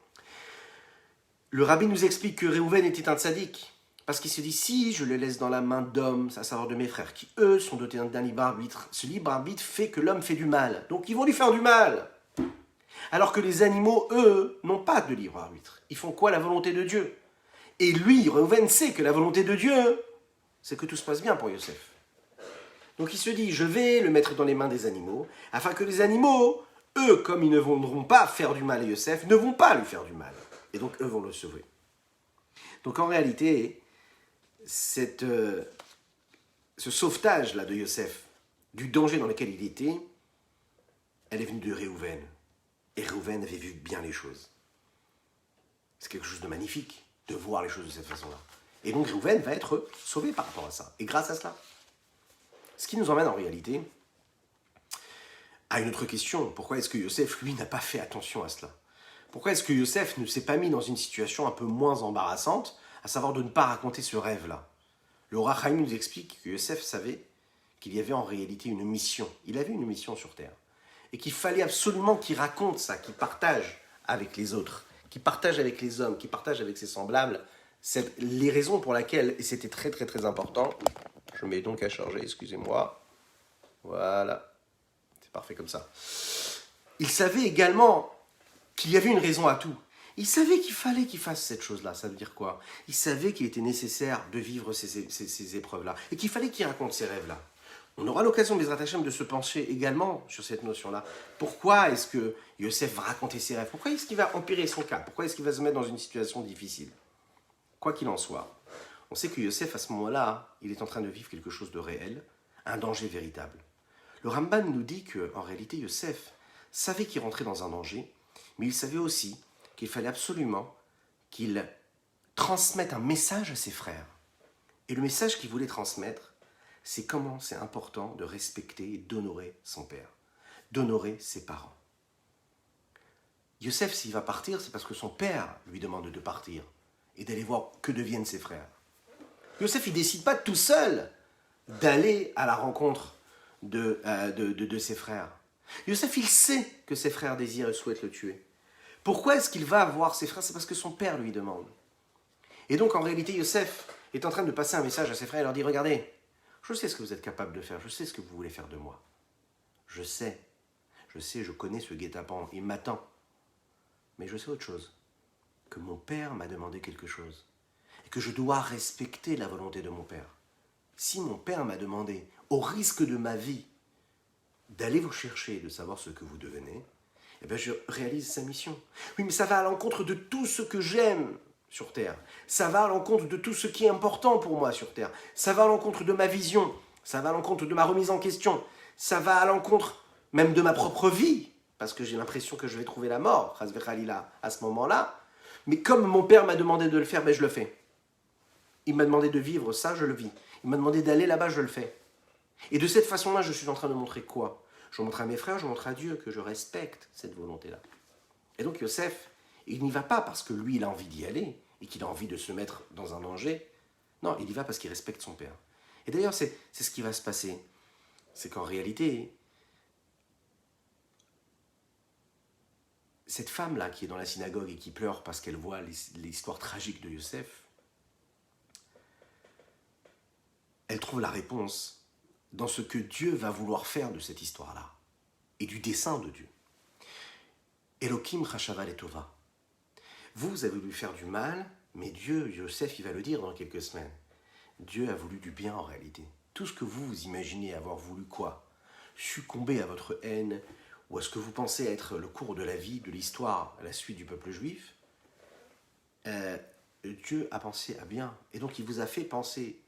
Le rabbi nous explique que Réhouven était un tzaddik, parce qu'il se dit, si je le laisse dans la main d'hommes, à savoir de mes frères, qui, eux, sont dotés d'un libre arbitre, ce libre arbitre fait que l'homme fait du mal. Donc, ils vont lui faire du mal. Alors que les animaux, eux, n'ont pas de libre arbitre. Ils font quoi? La volonté de Dieu. Et lui, Réhouven, sait que la volonté de Dieu, c'est que tout se passe bien pour Yosef. Donc il se dit, je vais le mettre dans les mains des animaux, afin que les animaux, eux, comme ils ne voudront pas faire du mal à Yosef, ne vont pas lui faire du mal. Et donc eux vont le sauver. Donc en réalité, ce sauvetage-là de Yosef, du danger dans lequel il était, elle est venue de Réhouven. Et Réhouven avait vu bien les choses. C'est quelque chose de magnifique de voir les choses de cette façon-là. Et donc Réhouven va être sauvé par rapport à ça. Et grâce à cela. Ce qui nous emmène en réalité à une autre question. Pourquoi est-ce que Yosef, lui, n'a pas fait attention à cela? Pourquoi est-ce que Yosef ne s'est pas mis dans une situation un peu moins embarrassante, à savoir de ne pas raconter ce rêve-là? Le Ora Chaim nous explique que Yosef savait qu'il y avait en réalité une mission. Il avait une mission sur Terre. Et qu'il fallait absolument qu'il raconte ça, qu'il partage avec les autres, qu'il partage avec les hommes, qu'il partage avec ses semblables, les raisons pour lesquelles, et c'était très très très important, je mets donc à charger, excusez-moi, voilà, c'est parfait comme ça. Il savait également qu'il y avait une raison à tout. Il savait qu'il fallait qu'il fasse cette chose-là, ça veut dire quoi? Il savait qu'il était nécessaire de vivre ces épreuves-là, et qu'il fallait qu'il raconte ces rêves-là. On aura l'occasion, Bezrat Hashem, de se pencher également sur cette notion-là. Pourquoi est-ce que Yosef va raconter ses rêves? Pourquoi est-ce qu'il va empirer son cas? Pourquoi est-ce qu'il va se mettre dans une situation difficile? Quoi qu'il en soit, on sait que Yosef, à ce moment-là, il est en train de vivre quelque chose de réel, un danger véritable. Le Ramban nous dit qu'en réalité, Yosef savait qu'il rentrait dans un danger, mais il savait aussi qu'il fallait absolument qu'il transmette un message à ses frères. Et le message qu'il voulait transmettre, c'est comment c'est important de respecter et d'honorer son père, d'honorer ses parents. Yosef, s'il va partir, c'est parce que son père lui demande de partir et d'aller voir que deviennent ses frères. Yosef, il ne décide pas tout seul d'aller à la rencontre de ses frères. Yosef, il sait que ses frères désirent et souhaitent le tuer. Pourquoi est-ce qu'il va voir ses frères? C'est parce que son père lui demande. Et donc, en réalité, Yosef est en train de passer un message à ses frères et leur dit, regardez, je sais ce que vous êtes capable de faire, je sais ce que vous voulez faire de moi. Je sais, je connais ce guet-apens, il m'attend. Mais je sais autre chose, que mon père m'a demandé quelque chose, et que je dois respecter la volonté de mon père. Si mon père m'a demandé, au risque de ma vie, d'aller vous chercher et de savoir ce que vous devenez, eh bien je réalise sa mission. Oui, mais ça va à l'encontre de tout ce que j'aime sur Terre. Ça va à l'encontre de tout ce qui est important pour moi sur Terre. Ça va à l'encontre de ma vision. Ça va à l'encontre de ma remise en question. Ça va à l'encontre même de ma propre vie, parce que j'ai l'impression que je vais trouver la mort, Chas v'chalila, à ce moment-là. Mais comme mon père m'a demandé de le faire, ben je le fais. Il m'a demandé de vivre ça, je le vis. Il m'a demandé d'aller là-bas, je le fais. Et de cette façon-là, je suis en train de montrer quoi? Je montre à mes frères, je montre à Dieu que je respecte cette volonté-là. Et donc Yosef, il n'y va pas parce que lui, il a envie d'y aller et qu'il a envie de se mettre dans un danger. Non, il y va parce qu'il respecte son père. Et d'ailleurs, c'est ce qui va se passer. C'est qu'en réalité, cette femme-là qui est dans la synagogue et qui pleure parce qu'elle voit l'histoire tragique de Yosef, elle trouve la réponse dans ce que Dieu va vouloir faire de cette histoire-là et du dessein de Dieu. Elohim chashava letova. Vous avez voulu faire du mal, mais Dieu, Yosef, il va le dire dans quelques semaines. Dieu a voulu du bien en réalité. Tout ce que vous imaginez avoir voulu quoi? Succomber à votre haine ou à ce que vous pensez être le cours de la vie, de l'histoire, la suite du peuple juif, Dieu a pensé à bien. Et donc il vous a fait penser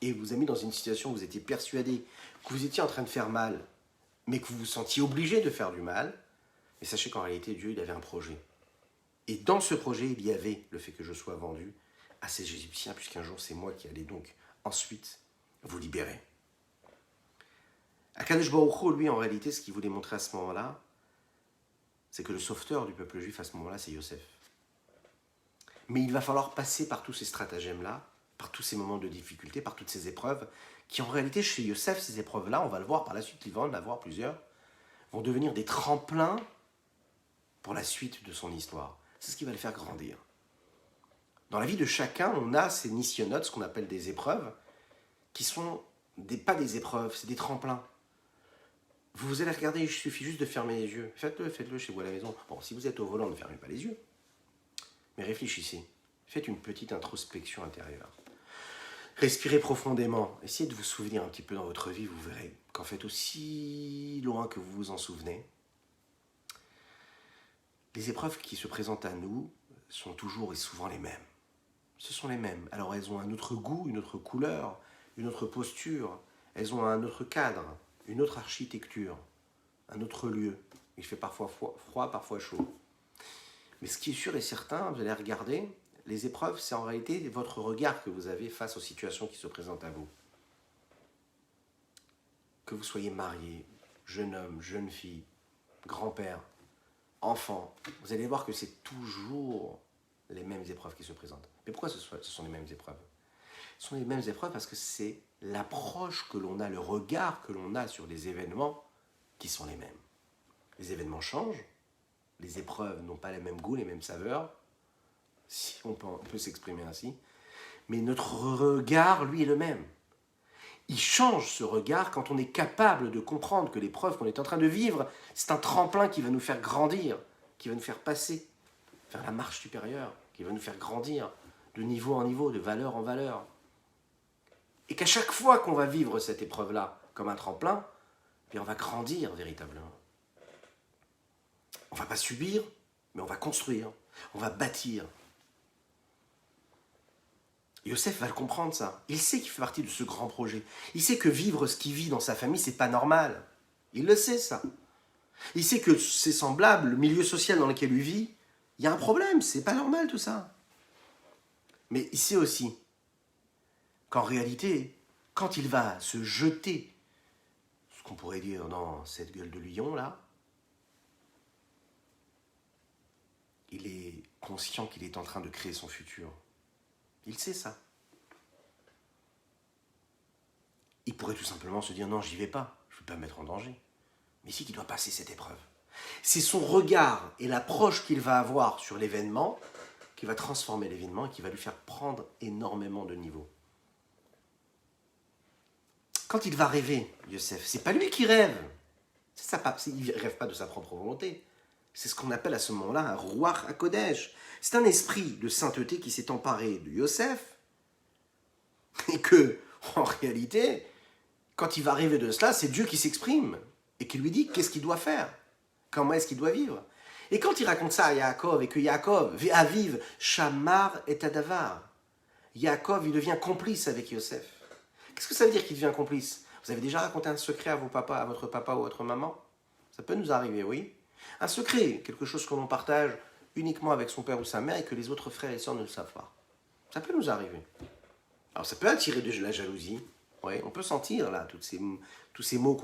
et vous a mis dans une situation où vous étiez persuadé que vous étiez en train de faire mal, mais que vous vous sentiez obligé de faire du mal. Mais sachez qu'en réalité, Dieu, il avait un projet. Et dans ce projet, il y avait le fait que je sois vendu à ces Égyptiens, puisqu'un jour, c'est moi qui allais donc ensuite vous libérer. Akadosh Baruch Hu, lui, en réalité, ce qu'il voulait montrer à ce moment-là, c'est que le sauveteur du peuple juif, à ce moment-là, c'est Yosef. Mais il va falloir passer par tous ces stratagèmes-là, par tous ces moments de difficulté, par toutes ces épreuves, qui en réalité, chez Yosef, ces épreuves-là, on va le voir par la suite, il va en avoir plusieurs, vont devenir des tremplins pour la suite de son histoire. C'est ce qui va le faire grandir. Dans la vie de chacun, on a ces nisyonotes, ce qu'on appelle des épreuves, qui sont pas des épreuves, c'est des tremplins. Vous allez regarder, il suffit juste de fermer les yeux. Faites-le chez vous à la maison. Bon, si vous êtes au volant, ne fermez pas les yeux. Mais réfléchissez. Faites une petite introspection intérieure. Respirez profondément. Essayez de vous souvenir un petit peu dans votre vie. Vous verrez qu'en fait, aussi loin que vous vous en souvenez, les épreuves qui se présentent à nous sont toujours et souvent les mêmes. Ce sont les mêmes. Alors elles ont un autre goût, une autre couleur, une autre posture. Elles ont un autre cadre, une autre architecture, un autre lieu. Il fait parfois froid, parfois chaud. Mais ce qui est sûr et certain, vous allez regarder, les épreuves, c'est en réalité votre regard que vous avez face aux situations qui se présentent à vous. Que vous soyez marié, jeune homme, jeune fille, grand-père, enfant, vous allez voir que c'est toujours les mêmes épreuves qui se présentent. Mais pourquoi ce sont les mêmes épreuves? Ce sont les mêmes épreuves parce que c'est l'approche que l'on a, le regard que l'on a sur les événements qui sont les mêmes. Les événements changent, les épreuves n'ont pas les mêmes goûts, les mêmes saveurs, si on peut s'exprimer ainsi, mais notre regard, lui, est le même. Il change ce regard quand on est capable de comprendre que l'épreuve qu'on est en train de vivre, c'est un tremplin qui va nous faire grandir, qui va nous faire passer vers la marche supérieure, qui va nous faire grandir de niveau en niveau, de valeur en valeur. Et qu'à chaque fois qu'on va vivre cette épreuve-là comme un tremplin, puis on va grandir véritablement. On ne va pas subir, mais on va construire, on va bâtir. Yosef va le comprendre ça. Il sait qu'il fait partie de ce grand projet. Il sait que vivre ce qu'il vit dans sa famille, c'est pas normal. Il le sait ça. Il sait que c'est semblable, le milieu social dans lequel il vit, il y a un problème, c'est pas normal tout ça. Mais il sait aussi qu'en réalité, quand il va se jeter, ce qu'on pourrait dire dans cette gueule de lion là, il est conscient qu'il est en train de créer son futur. Il sait ça. Il pourrait tout simplement se dire non, j'y vais pas, je ne vais pas me mettre en danger. Mais c'est qu'il doit passer cette épreuve. C'est son regard et l'approche qu'il va avoir sur l'événement qui va transformer l'événement et qui va lui faire prendre énormément de niveau. Quand il va rêver, Yosef, c'est pas lui qui rêve. Il ne rêve pas de sa propre volonté. C'est ce qu'on appelle à ce moment-là un Ruach HaKodesh. C'est un esprit de sainteté qui s'est emparé de Yosef et que, en réalité, quand il va rêver de cela, c'est Dieu qui s'exprime et qui lui dit qu'est-ce qu'il doit faire, comment est-ce qu'il doit vivre. Et quand il raconte ça à Yaakov et que Yaakov, Aviv, Shamar et Tadavar, Yaakov, il devient complice avec Yosef. Qu'est-ce que ça veut dire qu'il devient complice? Vous avez déjà raconté un secret à vos papas, à votre papa ou à votre maman? Ça peut nous arriver, oui. Un secret, quelque chose que l'on partage uniquement avec son père ou sa mère et que les autres frères et sœurs ne le savent pas. Ça peut nous arriver. Alors ça peut attirer de la jalousie. Ouais, on peut sentir là tous ces mots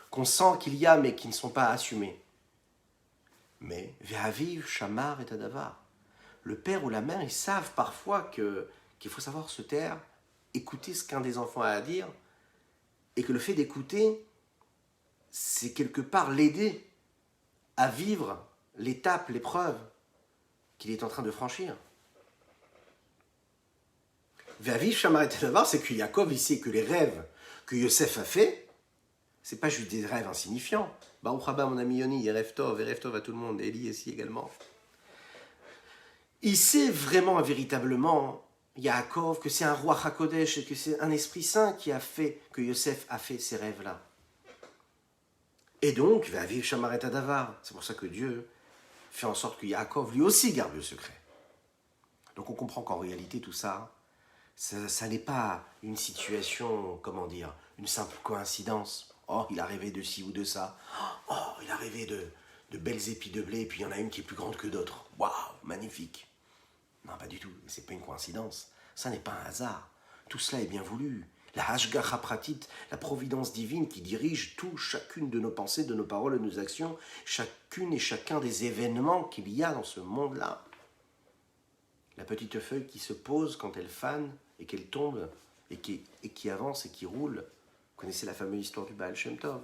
qu'on sent qu'il y a mais qui ne sont pas assumés. Mais Ve'aviv, Shamar et Tadavar. Le père ou la mère, ils savent parfois qu'il faut savoir se taire, écouter ce qu'un des enfants a à dire, et que le fait d'écouter, c'est quelque part l'aider à vivre l'étape, l'épreuve qu'il est en train de franchir. Ve'aviv, Shamar et Tadavar, c'est que Yaakov, il sait que les rêves que Yosef a fait, c'est pas juste des rêves insignifiants. Baruch haba, mon ami Yoni, Erev Tov à tout le monde, Eli ici également. Il sait vraiment, véritablement, Yaakov, que c'est un roi HaKodesh et que c'est un esprit saint qui a fait que Yosef a fait ces rêves-là. Et donc, Ve'aviv, Shamar et Tadavar. C'est pour ça que Dieu fait en sorte que Yaakov, lui aussi, garde le secret. Donc on comprend qu'en réalité, tout ça, ça n'est pas une situation, comment dire, une simple coïncidence. Oh, il a rêvé de ci ou de ça. Oh, il a rêvé de belles épis de blé, et puis il y en a une qui est plus grande que d'autres. Waouh, magnifique. Non, pas du tout. C'est pas une coïncidence. Ça n'est pas un hasard. Tout cela est bien voulu. La Hashgacha Pratit, la providence divine qui dirige chacune de nos pensées, de nos paroles, de nos actions, chacune et chacun des événements qu'il y a dans ce monde-là. La petite feuille qui se pose quand elle fane et qu'elle tombe et qui avance et qui roule. Vous connaissez la fameuse histoire du Baal Shem Tov.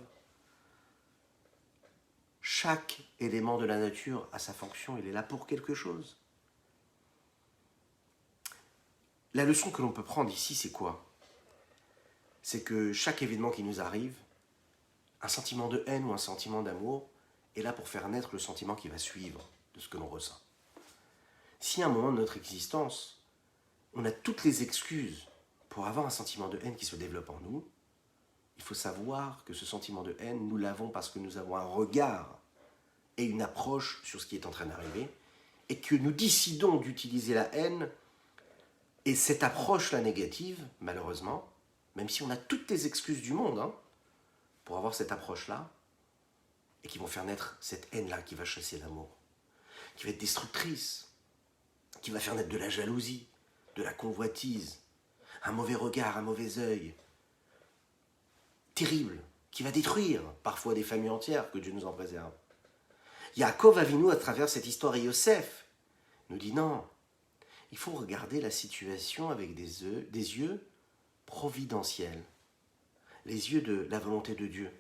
Chaque élément de la nature a sa fonction, il est là pour quelque chose. La leçon que l'on peut prendre ici, c'est quoi? C'est que chaque événement qui nous arrive, un sentiment de haine ou un sentiment d'amour, est là pour faire naître le sentiment qui va suivre de ce que l'on ressent. Si à un moment de notre existence, on a toutes les excuses pour avoir un sentiment de haine qui se développe en nous, il faut savoir que ce sentiment de haine, nous l'avons parce que nous avons un regard et une approche sur ce qui est en train d'arriver, et que nous décidons d'utiliser la haine et cette approche-là négative, malheureusement, même si on a toutes les excuses du monde pour avoir cette approche-là, et qui vont faire naître cette haine-là qui va chasser l'amour, qui va être destructrice, qui va faire naître de la jalousie, de la convoitise, un mauvais regard, un mauvais œil, terrible, qui va détruire parfois des familles entières, que Dieu nous en préserve. Yaakov Avinu, à travers cette histoire, et Yosef, nous dit non, il faut regarder la situation avec des yeux providentiels, les yeux de la volonté de Dieu.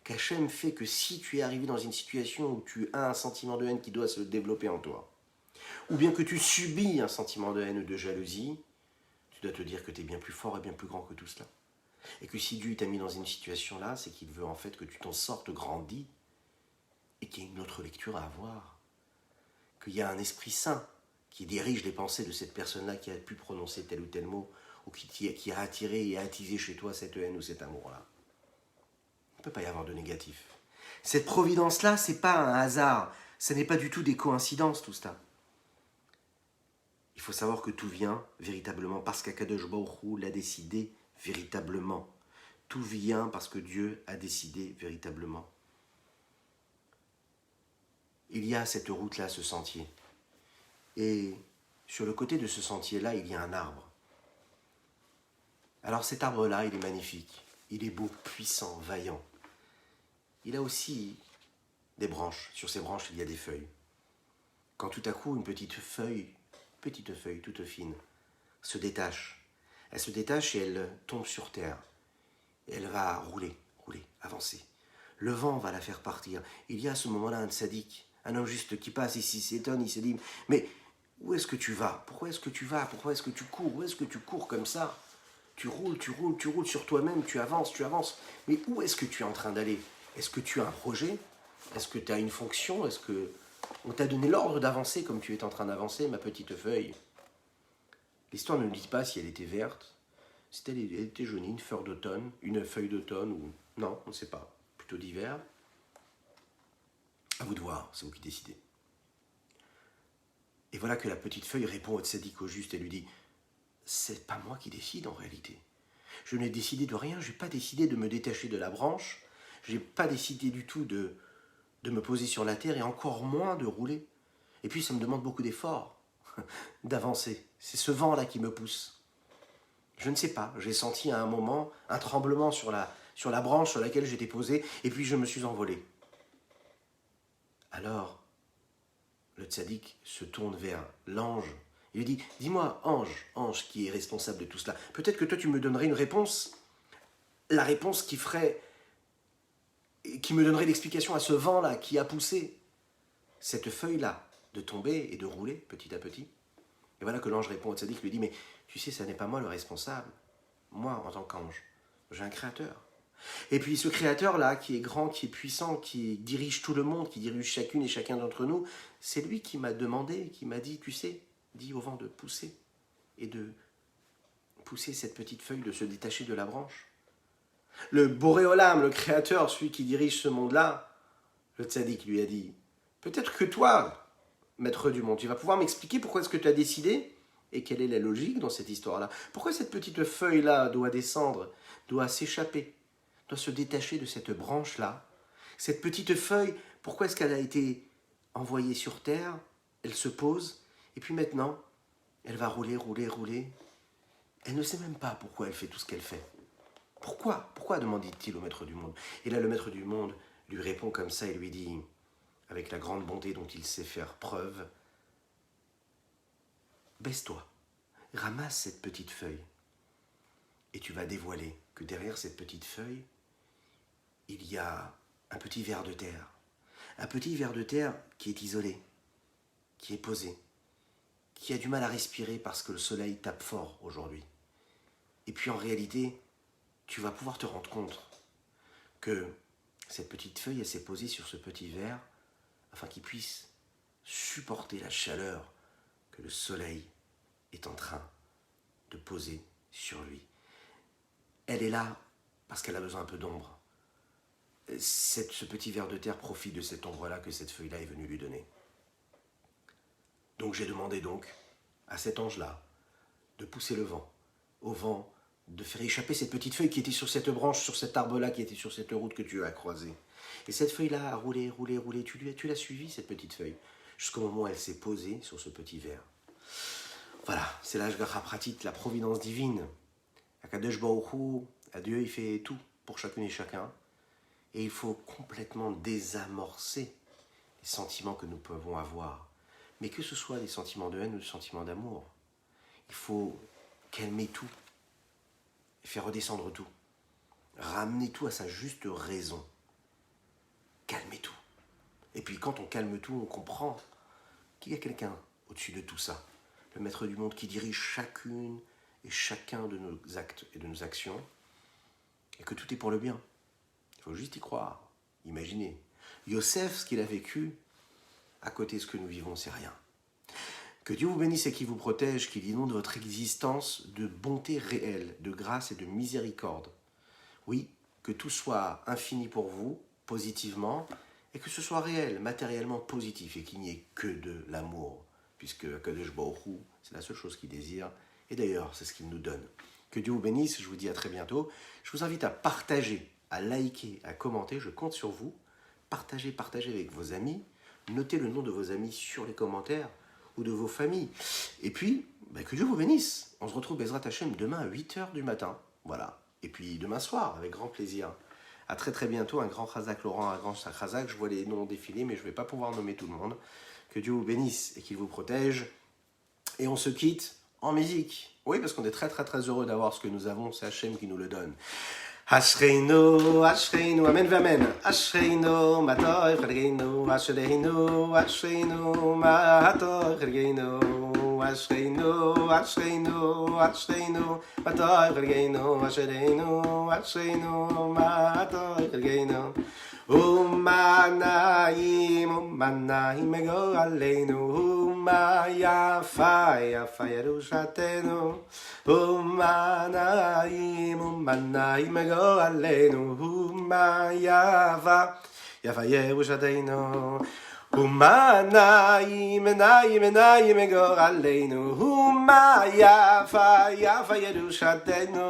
Qu'Hachem fait que si tu es arrivé dans une situation où tu as un sentiment de haine qui doit se développer en toi, ou bien que tu subis un sentiment de haine ou de jalousie, tu dois te dire que tu es bien plus fort et bien plus grand que tout cela. Et que si Dieu t'a mis dans une situation là, c'est qu'il veut en fait que tu t'en sortes grandi et qu'il y a une autre lecture à avoir. Qu'il y a un esprit saint qui dirige les pensées de cette personne-là qui a pu prononcer tel ou tel mot ou qui a attiré et attisé chez toi cette haine ou cet amour-là. Il ne peut pas y avoir de négatif. Cette providence-là, ce n'est pas un hasard. Ce n'est pas du tout des coïncidences, tout cela. Il faut savoir que tout vient véritablement parce qu'Akadosh Baruch Hu l'a décidé véritablement. Tout vient parce que Dieu a décidé véritablement. Il y a cette route-là, ce sentier. Et sur le côté de ce sentier-là, il y a un arbre. Alors cet arbre-là, il est magnifique. Il est beau, puissant, vaillant. Il a aussi des branches. Sur ces branches, il y a des feuilles. Quand tout à coup, une petite feuille toute fine, se détache. Elle se détache et elle tombe sur terre. Et elle va rouler, avancer. Le vent va la faire partir. Il y a à ce moment-là un tzaddik, un homme juste qui passe ici, s'étonne, il se dit « Mais où est-ce que tu vas? Pourquoi est-ce que tu vas? Pourquoi est-ce que tu cours? Où est-ce que tu cours comme ça? Tu roules sur toi-même, tu avances. Mais où est-ce que tu es en train d'aller? Est-ce que tu as un projet? Est-ce que tu as une fonction? Est-ce que on t'a donné l'ordre d'avancer comme tu es en train d'avancer, ma petite feuille? » L'histoire ne nous dit pas si elle était verte, si elle était jaunie, une feuille d'automne, ou non, on ne sait pas, plutôt d'hiver. À vous de voir, c'est vous qui décidez. Et voilà que la petite feuille répond au tzaddik au juste et lui dit « C'est pas moi qui décide en réalité. Je n'ai décidé de rien, je n'ai pas décidé de me détacher de la branche, je n'ai pas décidé du tout de me poser sur la terre et encore moins de rouler. Et puis ça me demande beaucoup d'efforts d'avancer. C'est ce vent-là qui me pousse. Je ne sais pas, j'ai senti à un moment un tremblement sur la branche sur laquelle j'étais posé et puis je me suis envolé. » Alors, le tzaddik se tourne vers l'ange. Il lui dit « Dis-moi, ange qui est responsable de tout cela, peut-être que toi tu me donnerais une réponse, la réponse qui me donnerait l'explication à ce vent-là qui a poussé cette feuille-là de tomber et de rouler petit à petit. » Et voilà que l'ange répond au tzaddik, lui dit « Mais tu sais, ça n'est pas moi le responsable. Moi, en tant qu'ange, j'ai un créateur. Et puis ce créateur-là, qui est grand, qui est puissant, qui dirige tout le monde, qui dirige chacune et chacun d'entre nous, c'est lui qui m'a demandé, qui m'a dit, tu sais, dis au vent de pousser, et de pousser cette petite feuille, de se détacher de la branche. » Le Boréolam, le créateur, celui qui dirige ce monde-là, le tzaddik lui a dit, peut-être que toi, maître du monde, tu vas pouvoir m'expliquer pourquoi est-ce que tu as décidé et quelle est la logique dans cette histoire-là. Pourquoi cette petite feuille-là doit descendre, doit s'échapper, doit se détacher de cette branche-là. Cette petite feuille, pourquoi est-ce qu'elle a été envoyée sur terre? Elle se pose, et puis maintenant, elle va rouler. Elle ne sait même pas pourquoi elle fait tout ce qu'elle fait. Pourquoi demande-t-il au maître du monde. Et là, le maître du monde lui répond comme ça et lui dit, avec la grande bonté dont il sait faire preuve, baisse-toi, ramasse cette petite feuille, et tu vas dévoiler que derrière cette petite feuille, il y a un petit ver de terre. Un petit ver de terre qui est isolé, qui est posé, qui a du mal à respirer parce que le soleil tape fort aujourd'hui. Et puis en réalité, tu vas pouvoir te rendre compte que cette petite feuille, elle s'est posée sur ce petit ver afin qu'il puisse supporter la chaleur que le soleil est en train de poser sur lui. Elle est là parce qu'elle a besoin un peu d'ombre. Ce petit ver de terre profite de cette ombre-là que cette feuille-là est venue lui donner. Donc j'ai demandé à cet ange-là de pousser le vent, au vent, de faire échapper cette petite feuille qui était sur cette branche, sur cet arbre-là, qui était sur cette route que tu as croisée. Et cette feuille-là a roulé, tu l'as suivie, cette petite feuille, jusqu'au moment où elle s'est posée sur ce petit ver. Voilà, c'est l'Ashgacha Pratit, la providence divine. Akadosh Baruch Hu, Dieu, il fait tout pour chacune et chacun. Et il faut complètement désamorcer les sentiments que nous pouvons avoir. Mais que ce soit des sentiments de haine ou des sentiments d'amour, il faut calmer tout et faire redescendre tout. Ramener tout à sa juste raison. Calmer tout. Et puis quand on calme tout, on comprend qu'il y a quelqu'un au-dessus de tout ça. Le maître du monde qui dirige chacune et chacun de nos actes et de nos actions. Et que tout est pour le bien. Il faut juste y croire, imaginer. Yosef, ce qu'il a vécu, à côté de ce que nous vivons, c'est rien. Que Dieu vous bénisse et qu'il vous protège, qu'il inonde votre existence de bonté réelle, de grâce et de miséricorde. Oui, que tout soit infini pour vous, positivement, et que ce soit réel, matériellement positif, et qu'il n'y ait que de l'amour, puisque Akadosh Baruch Hu, c'est la seule chose qu'il désire, et d'ailleurs, c'est ce qu'il nous donne. Que Dieu vous bénisse, je vous dis à très bientôt. Je vous invite à partager, à liker, à commenter, je compte sur vous. Partagez avec vos amis, notez le nom de vos amis sur les commentaires ou de vos familles. Et puis, que Dieu vous bénisse. On se retrouve Bezrat Hashem demain à 8h du matin Voilà. Et puis demain soir, avec grand plaisir. À très très bientôt, un grand Chazak Laurent, un grand Chazak. Je vois les noms défiler, mais je ne vais pas pouvoir nommer tout le monde. Que Dieu vous bénisse et qu'il vous protège. Et on se quitte en musique. Oui, parce qu'on est très très très heureux d'avoir ce que nous avons. C'est Hachem qui nous le donne. Ashreinu, Ashreinu, Amen v'Amen. Ashreinu, Matoi Chelgeinu, Ashreinu, Ashreinu, Matoi Chelgeinu. Ashreinu, Ashreinu, Ashreinu, Matoi Chelgeinu, Ashreinu, Ashreinu, Matoi Chelgeinu. Umanaim, Umanaim, Ego Aleinu, Uma Yafa, Yafa Yerushatenu. Umanaim, Umanaim, Ego Aleinu, Uma Yafa, Yafa Yerushatenu. Umanaim, Naim, Naim, Ego Aleinu, Uma Yafa, Yafa Yerushatenu.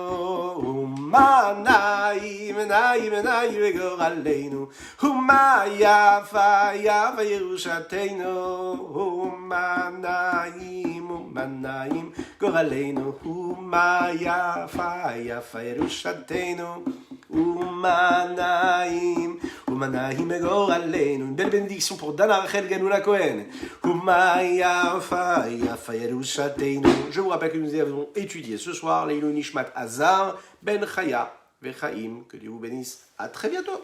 Umanaim, Naim, Naim, Ego Aleinu, Uma Yafa, Yafa Yerushatenu. Umanaim, Umanaim, Ego Aleinu, Uma Yafa, Yafa Yerushatenu. Umanaim, Umanaim, Ego Aleinu. Une belle bénédiction pour Dana Rachel Genouna Cohen. Uma Yafa, Yafa Yerushatenu. Je vous rappelle que nous avons étudié ce soir Leilou Nishmat Hazar Ben Chaya Vechaim. Que Dieu vous bénisse. À très bientôt.